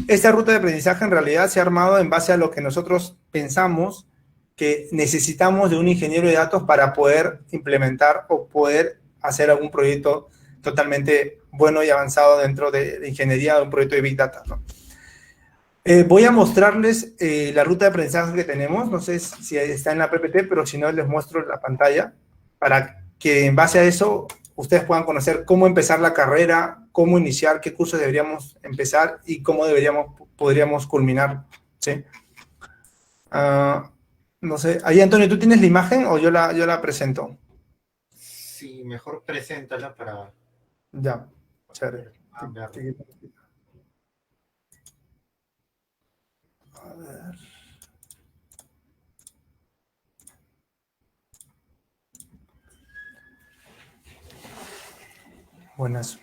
esta ruta de aprendizaje en realidad se ha armado en base a lo que nosotros pensamos que necesitamos de un ingeniero de datos para poder implementar o poder hacer algún proyecto totalmente bueno y avanzado dentro de ingeniería, de un proyecto de Big Data, ¿no? Voy a mostrarles la ruta de aprendizaje que tenemos. No sé si está en la PPT, pero si no, les muestro la pantalla para que en base a eso ustedes puedan conocer cómo empezar la carrera, cómo iniciar, qué cursos deberíamos empezar y cómo podríamos culminar, ¿sí? No sé. Ahí, Antonio, ¿tú tienes la imagen o yo la presento? Sí, mejor preséntala para... Ya, chévere. A ver. A ver. Buenas.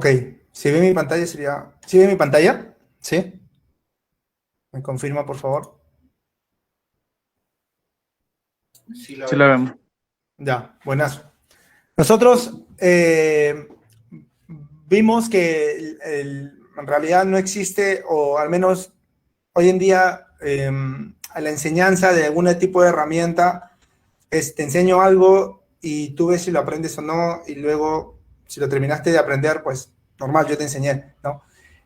Ok, si ve mi pantalla sería... ¿Sí ve mi pantalla? ¿Sí? ¿Me confirma, por favor? Sí, Sí la vemos. Ya, buenazo. Nosotros vimos que en realidad no existe, o al menos hoy en día, a la enseñanza de algún tipo de herramienta, te enseño algo y tú ves si lo aprendes o no, y luego, si lo terminaste de aprender, pues normal, yo te enseñé, ¿no?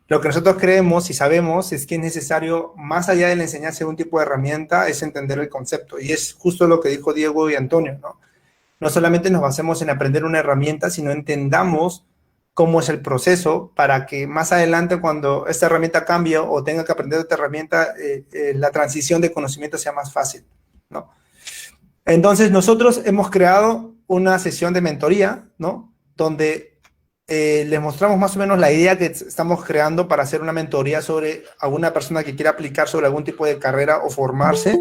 Lo que nosotros creemos y sabemos es que es necesario, más allá de la enseñanza de un tipo de herramienta, es entender el concepto. Y es justo lo que dijo Diego y Antonio, ¿no? No solamente nos basemos en aprender una herramienta, sino entendamos cómo es el proceso para que más adelante, cuando esta herramienta cambie o tenga que aprender otra herramienta, la transición de conocimiento sea más fácil, ¿no? Entonces, nosotros hemos creado una sesión de mentoría, ¿no? Donde les mostramos más o menos la idea que estamos creando para hacer una mentoría sobre alguna persona que quiera aplicar sobre algún tipo de carrera o formarse,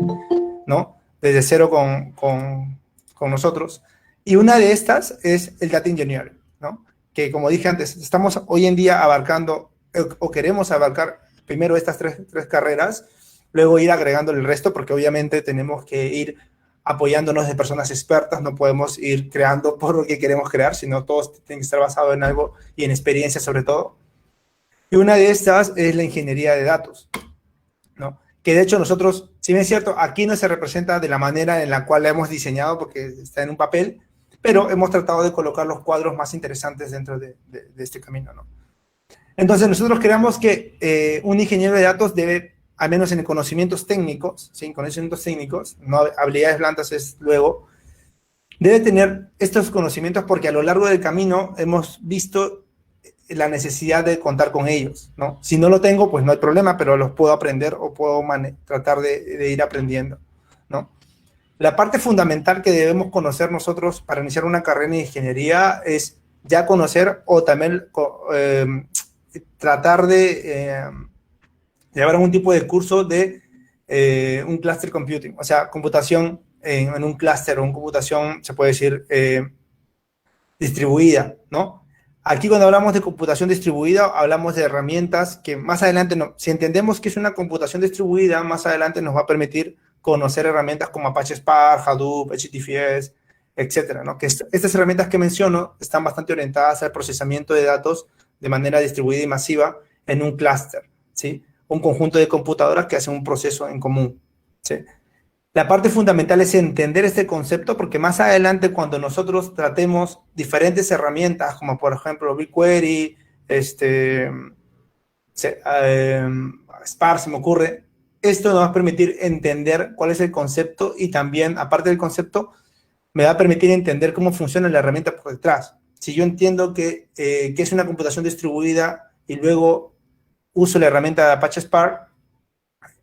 ¿no? Desde cero con nosotros. Y una de estas es el Data Engineering, ¿no? Que, como dije antes, estamos hoy en día abarcando o queremos abarcar primero estas tres carreras, luego ir agregando el resto, porque obviamente tenemos que ir apoyándonos de personas expertas, no podemos ir creando por lo que queremos crear, sino todos tienen que estar basados en algo y en experiencia sobre todo. Y una de estas es la ingeniería de datos, ¿no? Que de hecho nosotros, si bien es cierto, aquí no se representa de la manera en la cual la hemos diseñado porque está en un papel, pero hemos tratado de colocar los cuadros más interesantes dentro de este camino, ¿no? Entonces nosotros creemos que un ingeniero de datos debe, al menos en conocimientos técnicos, ¿sí? Conocimientos técnicos, no habilidades blandas es luego, debe tener estos conocimientos porque a lo largo del camino hemos visto la necesidad de contar con ellos, ¿no? Si no lo tengo, pues no hay problema, pero los puedo aprender o puedo tratar de ir aprendiendo, ¿no? La parte fundamental que debemos conocer nosotros para iniciar una carrera en ingeniería es ya conocer o también tratar de llevar algún tipo de curso de un cluster computing, o sea, computación en un clúster o una computación, se puede decir, distribuida, ¿no? Aquí cuando hablamos de computación distribuida, hablamos de herramientas que más adelante, si entendemos que es una computación distribuida, más adelante nos va a permitir conocer herramientas como Apache Spark, Hadoop, HDFS, etcétera, ¿no? Que estas herramientas que menciono están bastante orientadas al procesamiento de datos de manera distribuida y masiva en un clúster, ¿sí? Un conjunto de computadoras que hacen un proceso en común, ¿sí? La parte fundamental es entender este concepto porque más adelante cuando nosotros tratemos diferentes herramientas como por ejemplo BigQuery, Spark se me ocurre, esto nos va a permitir entender cuál es el concepto y también, aparte del concepto, me va a permitir entender cómo funciona la herramienta por detrás. Si yo entiendo que es una computación distribuida y luego uso la herramienta de Apache Spark,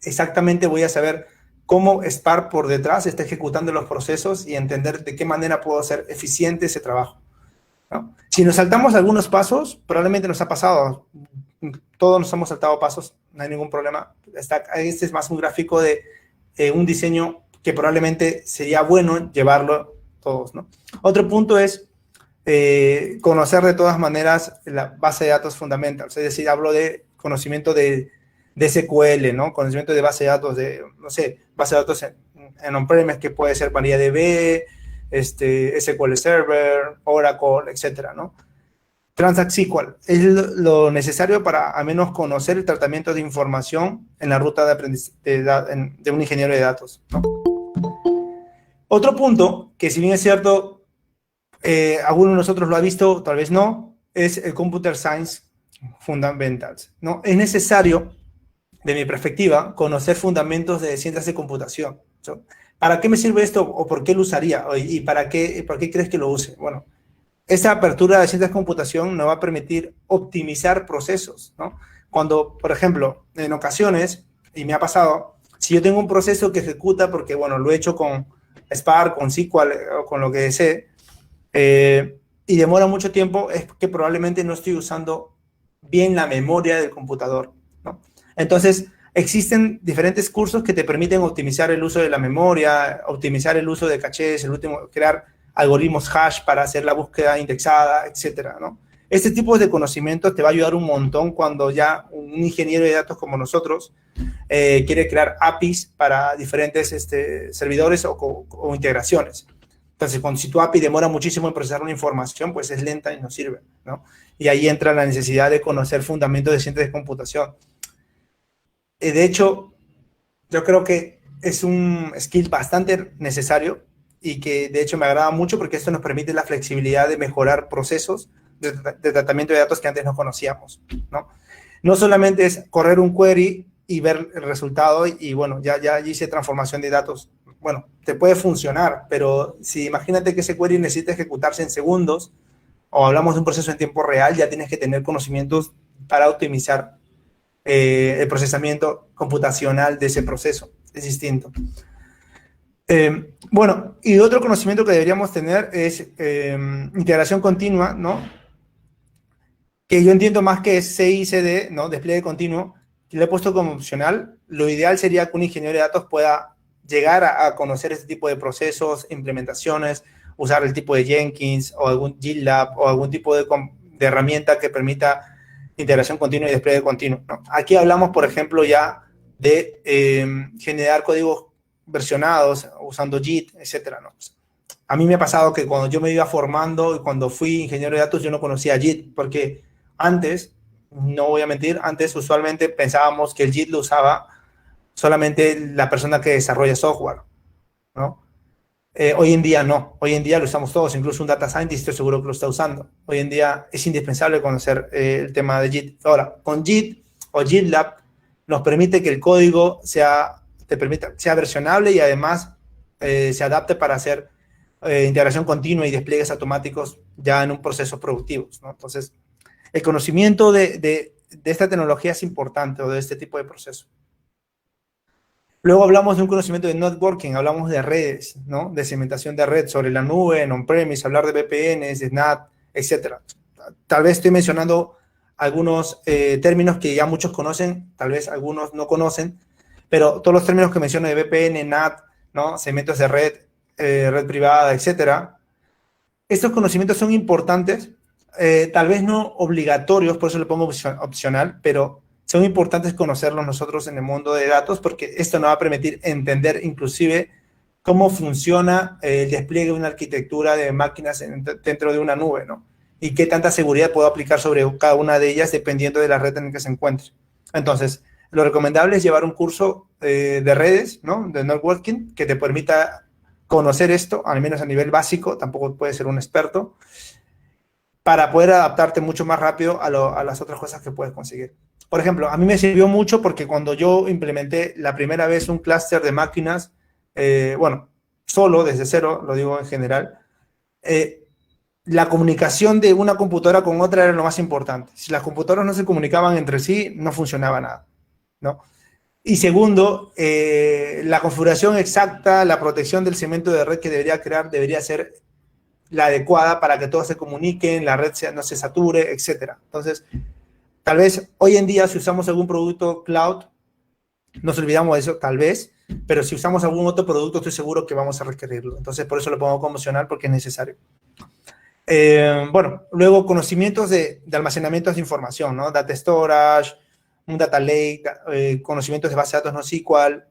exactamente voy a saber cómo Spark por detrás está ejecutando los procesos y entender de qué manera puedo hacer eficiente ese trabajo, ¿no? Si nos saltamos algunos pasos, probablemente nos ha pasado, todos nos hemos saltado pasos, no hay ningún problema. Este es más un gráfico de un diseño que probablemente sería bueno llevarlo todos, ¿no? Otro punto es conocer de todas maneras la base de datos fundamental, es decir, hablo de conocimiento de SQL, ¿no? Conocimiento de base de datos no sé, base de datos en on-premise que puede ser MariaDB, SQL Server, Oracle, etcétera, ¿no? Transact SQL es lo necesario para al menos conocer el tratamiento de información en la ruta de aprendizaje de un ingeniero de datos, ¿no? Otro punto, que si bien es cierto, alguno de nosotros lo ha visto, tal vez no, es el Computer Science Fundamentals, ¿no? Es necesario, de mi perspectiva, conocer fundamentos de ciencias de computación. ¿Para qué me sirve esto o por qué lo usaría? ¿Y por qué crees que lo use? Bueno, esta apertura de ciencias de computación nos va a permitir optimizar procesos, ¿no? Cuando, por ejemplo, en ocasiones, y me ha pasado, si yo tengo un proceso que ejecuta, porque, bueno, lo he hecho con Spark, con SQL o con lo que desee, y demora mucho tiempo, es que probablemente no estoy usando bien la memoria del computador, ¿no? Entonces, existen diferentes cursos que te permiten optimizar el uso de la memoria, optimizar el uso de cachés, crear algoritmos hash para hacer la búsqueda indexada, etcétera, ¿no? Este tipo de conocimiento te va a ayudar un montón cuando ya un ingeniero de datos como nosotros quiere crear APIs para diferentes servidores o integraciones. Entonces, si tu API demora muchísimo en procesar una información, pues es lenta y no sirve, ¿no? Y ahí entra la necesidad de conocer fundamentos de ciencias de computación. De hecho, yo creo que es un skill bastante necesario y que de hecho me agrada mucho porque esto nos permite la flexibilidad de mejorar procesos de tratamiento de datos que antes no conocíamos, ¿no? No solamente es correr un query y ver el resultado y bueno, ya hice transformación de datos. Bueno, te puede funcionar, pero si imagínate que ese query necesita ejecutarse en segundos o hablamos de un proceso en tiempo real, ya tienes que tener conocimientos para optimizar el procesamiento computacional de ese proceso. Es distinto. Bueno, y otro conocimiento que deberíamos tener es integración continua, ¿no? Que yo entiendo más que es CI/CD, ¿no? Despliegue continuo, que lo he puesto como opcional. Lo ideal sería que un ingeniero de datos pueda llegar a conocer este tipo de procesos, implementaciones, usar el tipo de Jenkins o algún GitLab o algún tipo de herramienta que permita integración continua y despliegue continuo, ¿no? Aquí hablamos, por ejemplo, ya de generar códigos versionados usando JIT, etcétera, ¿no? A mí me ha pasado que cuando yo me iba formando y cuando fui ingeniero de datos yo no conocía JIT porque antes, no voy a mentir, antes usualmente pensábamos que el JIT lo usaba solamente la persona que desarrolla software, ¿no? Hoy en día no, hoy en día lo usamos todos, incluso un data scientist estoy seguro que lo está usando. Hoy en día es indispensable conocer el tema de JIT. Ahora, con JIT o GitLab nos permite que el código sea versionable y además se adapte para hacer integración continua y despliegues automáticos ya en un proceso productivo, ¿no? Entonces, el conocimiento de esta tecnología es importante o de este tipo de proceso. Luego hablamos de un conocimiento de networking, hablamos de redes, ¿no? De segmentación de red sobre la nube, en on-premise, hablar de VPNs, de NAT, etc. Tal vez estoy mencionando algunos términos que ya muchos conocen, tal vez algunos no conocen, pero todos los términos que menciono de VPN, NAT, ¿no? Segmentos de red, red privada, etc. Estos conocimientos son importantes, tal vez no obligatorios, por eso le pongo opcional, pero son importantes conocerlos nosotros en el mundo de datos porque esto nos va a permitir entender inclusive cómo funciona el despliegue de una arquitectura de máquinas dentro de una nube, ¿no? Y qué tanta seguridad puedo aplicar sobre cada una de ellas dependiendo de la red en la que se encuentre. Entonces, lo recomendable es llevar un curso de redes, ¿no? De networking, que te permita conocer esto, al menos a nivel básico, tampoco puedes ser un experto, para poder adaptarte mucho más rápido a las otras cosas que puedes conseguir. Por ejemplo, a mí me sirvió mucho porque cuando yo implementé la primera vez un clúster de máquinas, bueno, solo, desde cero, lo digo en general, la comunicación de una computadora con otra era lo más importante. Si las computadoras no se comunicaban entre sí, no funcionaba nada, ¿no? Y segundo, la configuración exacta, la protección del segmento de red que debería crear debería ser la adecuada para que todos se comuniquen, la red no se sature, etc. Entonces, tal vez hoy en día si usamos algún producto cloud, nos olvidamos de eso, tal vez, pero si usamos algún otro producto estoy seguro que vamos a requerirlo. Entonces, por eso lo pongo como opcional porque es necesario. Bueno, luego conocimientos de almacenamientos de información, ¿no? Data storage, un data lake, conocimientos de base de datos no SQL,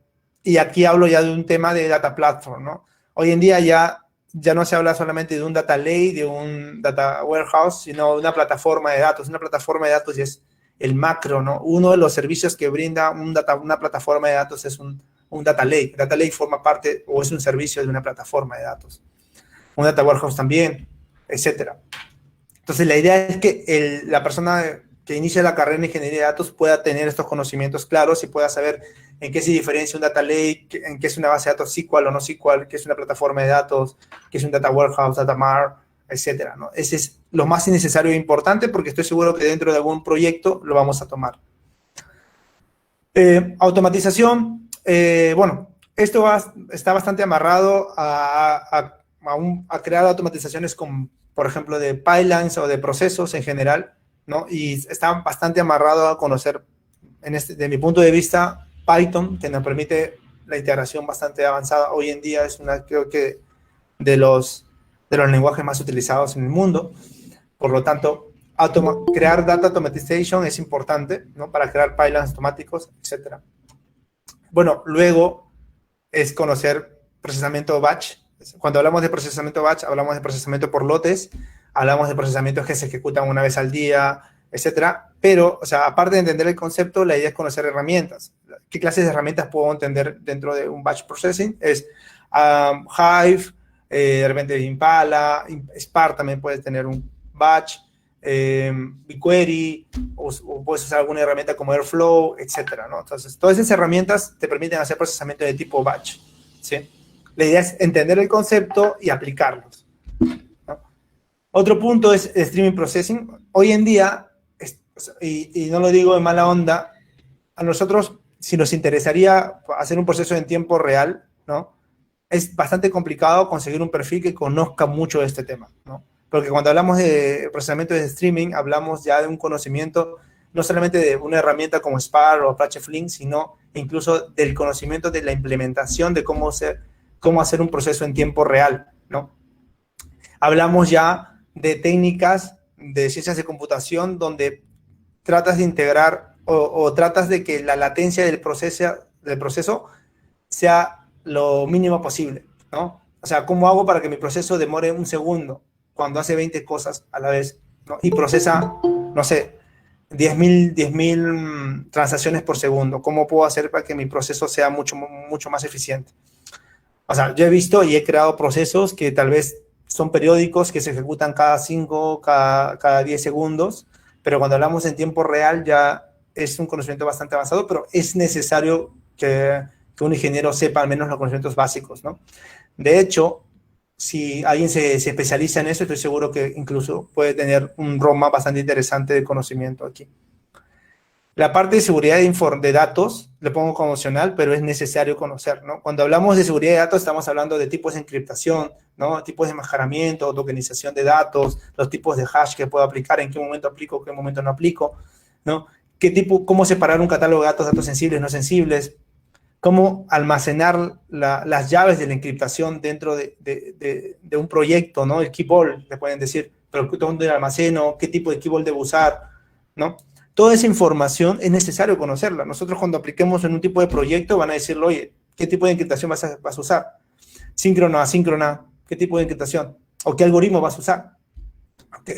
y aquí hablo ya de un tema de data platform, ¿no? Hoy en día ya no se habla solamente de un data lake, de un data warehouse, sino de una plataforma de datos. Una plataforma de datos es el macro, ¿no? Uno de los servicios que brinda una plataforma de datos es un data lake. Data lake forma parte o es un servicio de una plataforma de datos. Un data warehouse también, etcétera. Entonces, la idea es que la persona que inicia la carrera en ingeniería de datos pueda tener estos conocimientos claros y pueda saber en qué se diferencia un data lake, en qué es una base de datos SQL o no SQL, qué es una plataforma de datos, qué es un data warehouse, data mart, etcétera, ¿no? Ese es lo más necesario e importante porque estoy seguro que dentro de algún proyecto lo vamos a tomar. Automatización, bueno, esto está bastante amarrado a crear automatizaciones con, por ejemplo, de pipelines o de procesos en general, ¿no? Y está bastante amarrado a conocer, de mi punto de vista, Python, que nos permite la integración bastante avanzada. Hoy en día es creo que de los lenguajes más utilizados en el mundo. Por lo tanto, crear data automation es importante, ¿no? Para crear pipelines automáticos, etc. Bueno, luego es conocer procesamiento batch. Cuando hablamos de procesamiento batch, hablamos de procesamiento por lotes, hablamos de procesamientos que se ejecutan una vez al día, etcétera. Pero, o sea, aparte de entender el concepto, la idea es conocer herramientas. ¿Qué clases de herramientas puedo entender dentro de un batch processing? Es Hive, de repente Impala, Spark también puede tener un batch, BigQuery, o puedes usar alguna herramienta como Airflow, etcétera, ¿no? Entonces, todas esas herramientas te permiten hacer procesamiento de tipo batch, ¿sí? La idea es entender el concepto y aplicarlos, ¿no? Otro punto es streaming processing. Hoy en día, y no lo digo de mala onda, a nosotros, si nos interesaría hacer un proceso en tiempo real, ¿no? Es bastante complicado conseguir un perfil que conozca mucho de este tema, ¿no? Porque cuando hablamos de procesamiento de streaming, hablamos ya de un conocimiento no solamente de una herramienta como Spark o Apache Flink, sino incluso del conocimiento de la implementación de cómo hacer un proceso en tiempo real, ¿no? Hablamos ya de técnicas de ciencias de computación donde tratas de integrar o tratas de que la latencia del proceso sea lo mínimo posible, ¿no? O sea, ¿cómo hago para que mi proceso demore un segundo cuando hace 20 cosas a la vez, ¿no? Y procesa, no sé, 10.000 transacciones por segundo? ¿Cómo puedo hacer para que mi proceso sea mucho más eficiente? O sea, yo he visto y he creado procesos que tal vez son periódicos, que se ejecutan cada 5, cada 10 segundos, pero cuando hablamos en tiempo real ya es un conocimiento bastante avanzado, pero es necesario que un ingeniero sepa al menos los conocimientos básicos, ¿no? De hecho, si alguien se especializa en eso, estoy seguro que incluso puede tener un roadmap bastante interesante de conocimiento aquí. La parte de seguridad de datos, le pongo como opcional, pero es necesario conocer, ¿no? Cuando hablamos de seguridad de datos, estamos hablando de tipos de encriptación, ¿no? Tipos de enmascaramiento, tokenización de datos, los tipos de hash que puedo aplicar, en qué momento aplico, en qué momento no aplico, ¿no? Cómo separar un catálogo de datos sensibles, no sensibles, cómo almacenar las llaves de la encriptación dentro de un proyecto, ¿no? El key vault, le pueden decir, pero ¿dónde lo almaceno? ¿Qué tipo de key vault debo usar? ¿No? Toda esa información es necesario conocerla. Nosotros cuando apliquemos en un tipo de proyecto van a decirle, oye, ¿qué tipo de encriptación vas a usar? ¿Síncrona, asíncrona? ¿Qué tipo de encriptación? ¿O qué algoritmo vas a usar?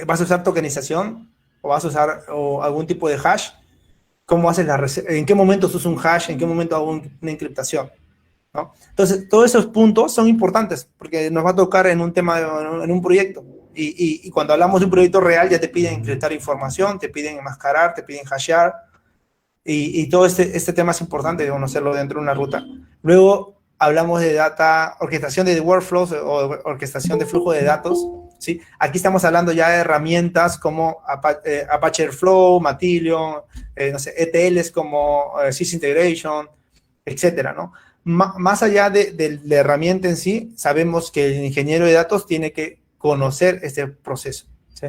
¿Vas a usar tokenización? ¿O vas a usar algún tipo de hash? ¿Cómo haces en qué momento uso un hash? ¿En qué momento hago una encriptación? ¿No? Entonces, todos esos puntos son importantes porque nos va a tocar en un tema, en un proyecto. Y cuando hablamos de un proyecto real, ya te piden encriptar información, te piden enmascarar, te piden hashear. Y todo este tema es importante de conocerlo dentro de una ruta. Luego, hablamos de orquestación de workflows o orquestación de flujo de datos, ¿sí? Aquí estamos hablando ya de herramientas como Apache Airflow, Matillion, no sé, ETLs como Sysintegration, etcétera, ¿no? Más allá de la herramienta en sí, sabemos que el ingeniero de datos tiene que conocer este proceso, ¿sí?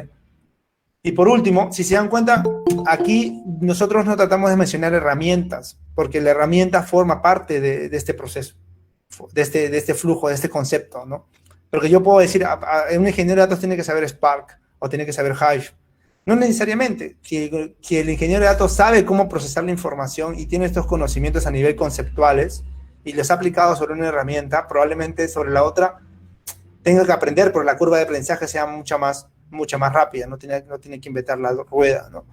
Y por último, si se dan cuenta, aquí nosotros no tratamos de mencionar herramientas, porque la herramienta forma parte de este proceso, de este flujo, de este concepto, ¿no? Porque yo puedo decir, un ingeniero de datos tiene que saber Spark o tiene que saber Hive. No necesariamente. Si el ingeniero de datos sabe cómo procesar la información y tiene estos conocimientos a nivel conceptuales y los ha aplicado sobre una herramienta, probablemente sobre la otra tenga que aprender, pero la curva de aprendizaje sea mucha más rápida, no tiene que inventar la rueda, ¿no?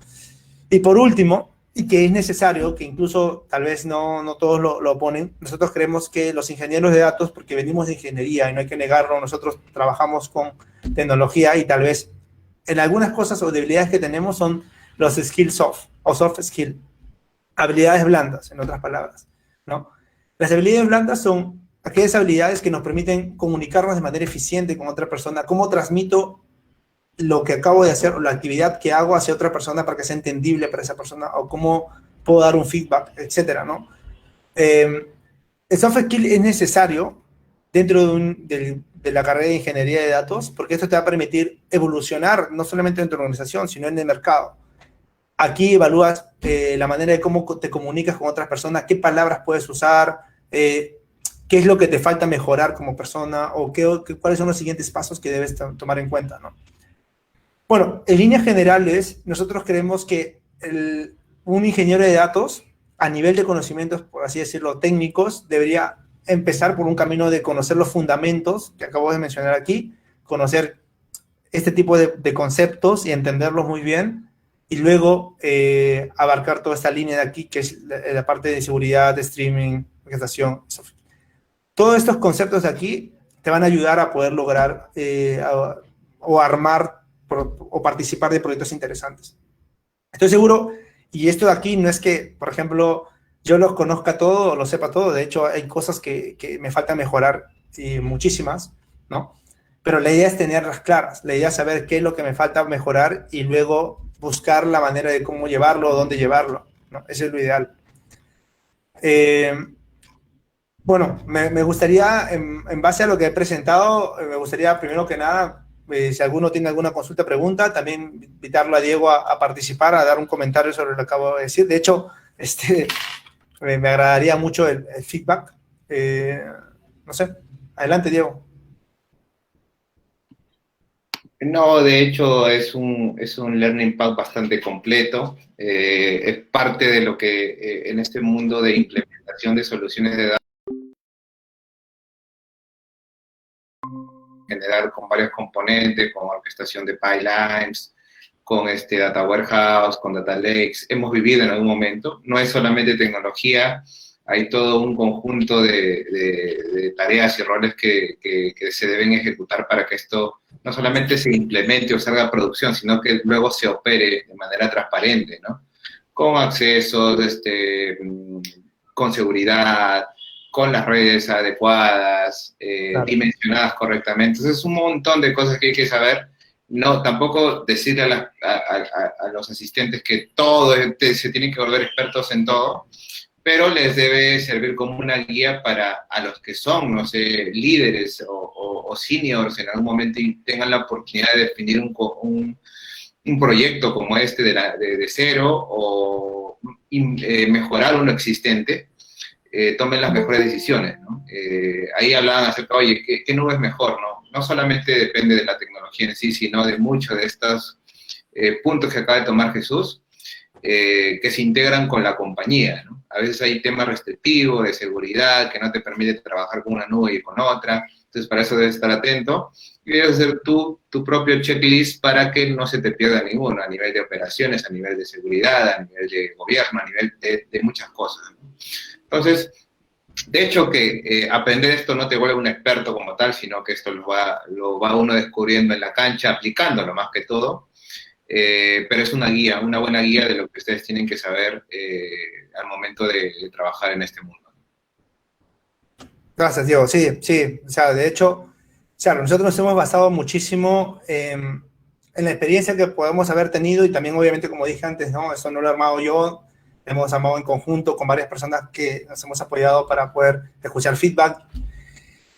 Y por último, y que es necesario, que incluso tal vez no todos lo ponen, nosotros creemos que los ingenieros de datos, porque venimos de ingeniería y no hay que negarlo, nosotros trabajamos con tecnología y tal vez en algunas cosas o debilidades que tenemos son los skills soft o soft skill, habilidades blandas, en otras palabras, ¿no? Las habilidades blandas son aquellas habilidades que nos permiten comunicarnos de manera eficiente con otra persona, cómo transmito lo que acabo de hacer o la actividad que hago hacia otra persona para que sea entendible para esa persona o cómo puedo dar un feedback, etcétera, ¿no? El soft skill es necesario dentro de la carrera de ingeniería de datos porque esto te va a permitir evolucionar no solamente en tu organización, sino en el mercado. Aquí evalúas la manera de cómo te comunicas con otras personas, qué palabras puedes usar, qué es lo que te falta mejorar como persona o cuáles son los siguientes pasos que debes tomar en cuenta, ¿no? Bueno, en líneas generales, nosotros creemos que un ingeniero de datos, a nivel de conocimientos, por así decirlo, técnicos, debería empezar por un camino de conocer los fundamentos que acabo de mencionar aquí, conocer este tipo de conceptos y entenderlos muy bien, y luego abarcar toda esta línea de aquí, que es la parte de seguridad, de streaming, orquestación. Todos estos conceptos de aquí te van a ayudar a poder lograr o armar o participar de proyectos interesantes. Estoy seguro, y esto de aquí no es que, por ejemplo, yo los conozca todo o lo sepa todo, de hecho hay cosas que me falta mejorar, muchísimas, ¿no? Pero la idea es tenerlas claras, la idea es saber qué es lo que me falta mejorar y luego buscar la manera de cómo llevarlo o dónde llevarlo, ¿no? Eso es lo ideal. Bueno, me gustaría, en base a lo que he presentado, me gustaría primero que nada, si alguno tiene alguna consulta, pregunta, también invitarlo a Diego a participar, a dar un comentario sobre lo que acabo de decir. De hecho, me agradaría mucho el feedback. No sé, adelante, Diego. No, de hecho es un Learning Path bastante completo. Es parte de lo que en este mundo de implementación de soluciones de datos generar con varios componentes, con orquestación de pipelines, con Data Warehouse, con Data Lakes. Hemos vivido en algún momento. No es solamente tecnología, hay todo un conjunto de tareas y roles que se deben ejecutar para que esto no solamente se implemente o salga a producción, sino que luego se opere de manera transparente, ¿no? Con accesos, con seguridad, con las redes adecuadas, claro, dimensionadas correctamente. Entonces, es un montón de cosas que hay que saber. No, tampoco decirle a los asistentes que todo se tienen que volver expertos en todo, pero les debe servir como una guía para a los que son, no sé, líderes o seniors en algún momento y tengan la oportunidad de definir un proyecto como de cero o mejorar uno existente, tomen las mejores decisiones, ¿no? Ahí hablaban acerca, oye, ¿qué nube es mejor, no? No solamente depende de la tecnología en sí, sino de muchos de estos puntos que acaba de tomar Jesús, que se integran con la compañía, ¿no? A veces hay temas restrictivos de seguridad que no te permite trabajar con una nube y con otra, entonces para eso debes estar atento y debes hacer tu propio checklist para que no se te pierda ninguno, a nivel de operaciones, a nivel de seguridad, a nivel de gobierno, a nivel de muchas cosas, ¿no? Entonces, de hecho que aprender esto no te vuelve un experto como tal, sino que esto lo va uno descubriendo en la cancha, aplicándolo más que todo. Pero es una guía, una buena guía de lo que ustedes tienen que saber al momento de trabajar en este mundo. Gracias, Diego. Sí, sí. O sea, de hecho, o sea, nosotros nos hemos basado muchísimo en la experiencia que podemos haber tenido y también, obviamente, como dije antes, ¿no? Eso no lo he armado yo, hemos armado en conjunto con varias personas que nos hemos apoyado para poder escuchar feedback.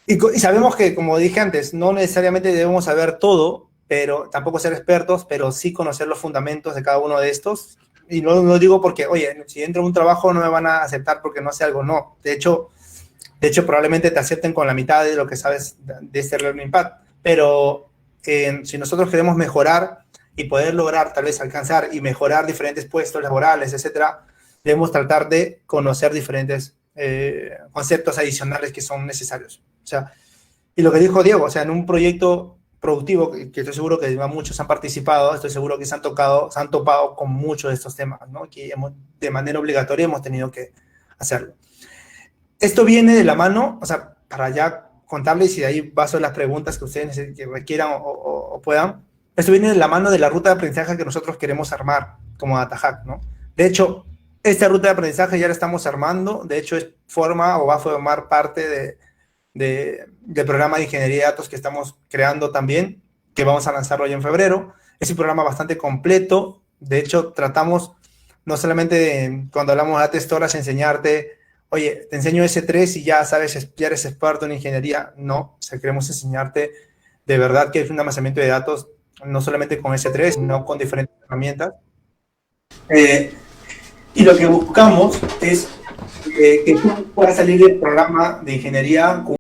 Y sabemos que, como dije antes, no necesariamente debemos saber todo, pero tampoco ser expertos, pero sí conocer los fundamentos de cada uno de estos. Y no lo digo porque, oye, si entro en un trabajo no me van a aceptar porque no sé algo, no. De hecho, probablemente te acepten con la mitad de lo que sabes de este Learning Path. Pero si nosotros queremos mejorar y poder lograr tal vez alcanzar y mejorar diferentes puestos laborales, etcétera, debemos tratar de conocer diferentes conceptos adicionales que son necesarios. O sea, y lo que dijo Diego, o sea, en un proyecto productivo, que estoy seguro que muchos han participado, estoy seguro que se han topado con muchos de estos temas, ¿no? Que de manera obligatoria hemos tenido que hacerlo. Esto viene de la mano, o sea, para ya contarles y de ahí paso las preguntas que ustedes que requieran o puedan. Esto viene de la mano de la ruta de aprendizaje que nosotros queremos armar como DataHack, ¿no? De hecho, esta ruta de aprendizaje ya la estamos armando, de hecho va a formar parte del programa de ingeniería de datos que estamos creando también, que vamos a lanzarlo ya en febrero. Es un programa bastante completo, de hecho tratamos no solamente cuando hablamos de Data Storage enseñarte, oye, te enseño S3 y ya sabes, ya eres experto en ingeniería. No, o sea, queremos enseñarte de verdad que es un almacenamiento de datos, no solamente con S3, sino con diferentes herramientas. Y lo que buscamos es que tú puedas salir del programa de ingeniería con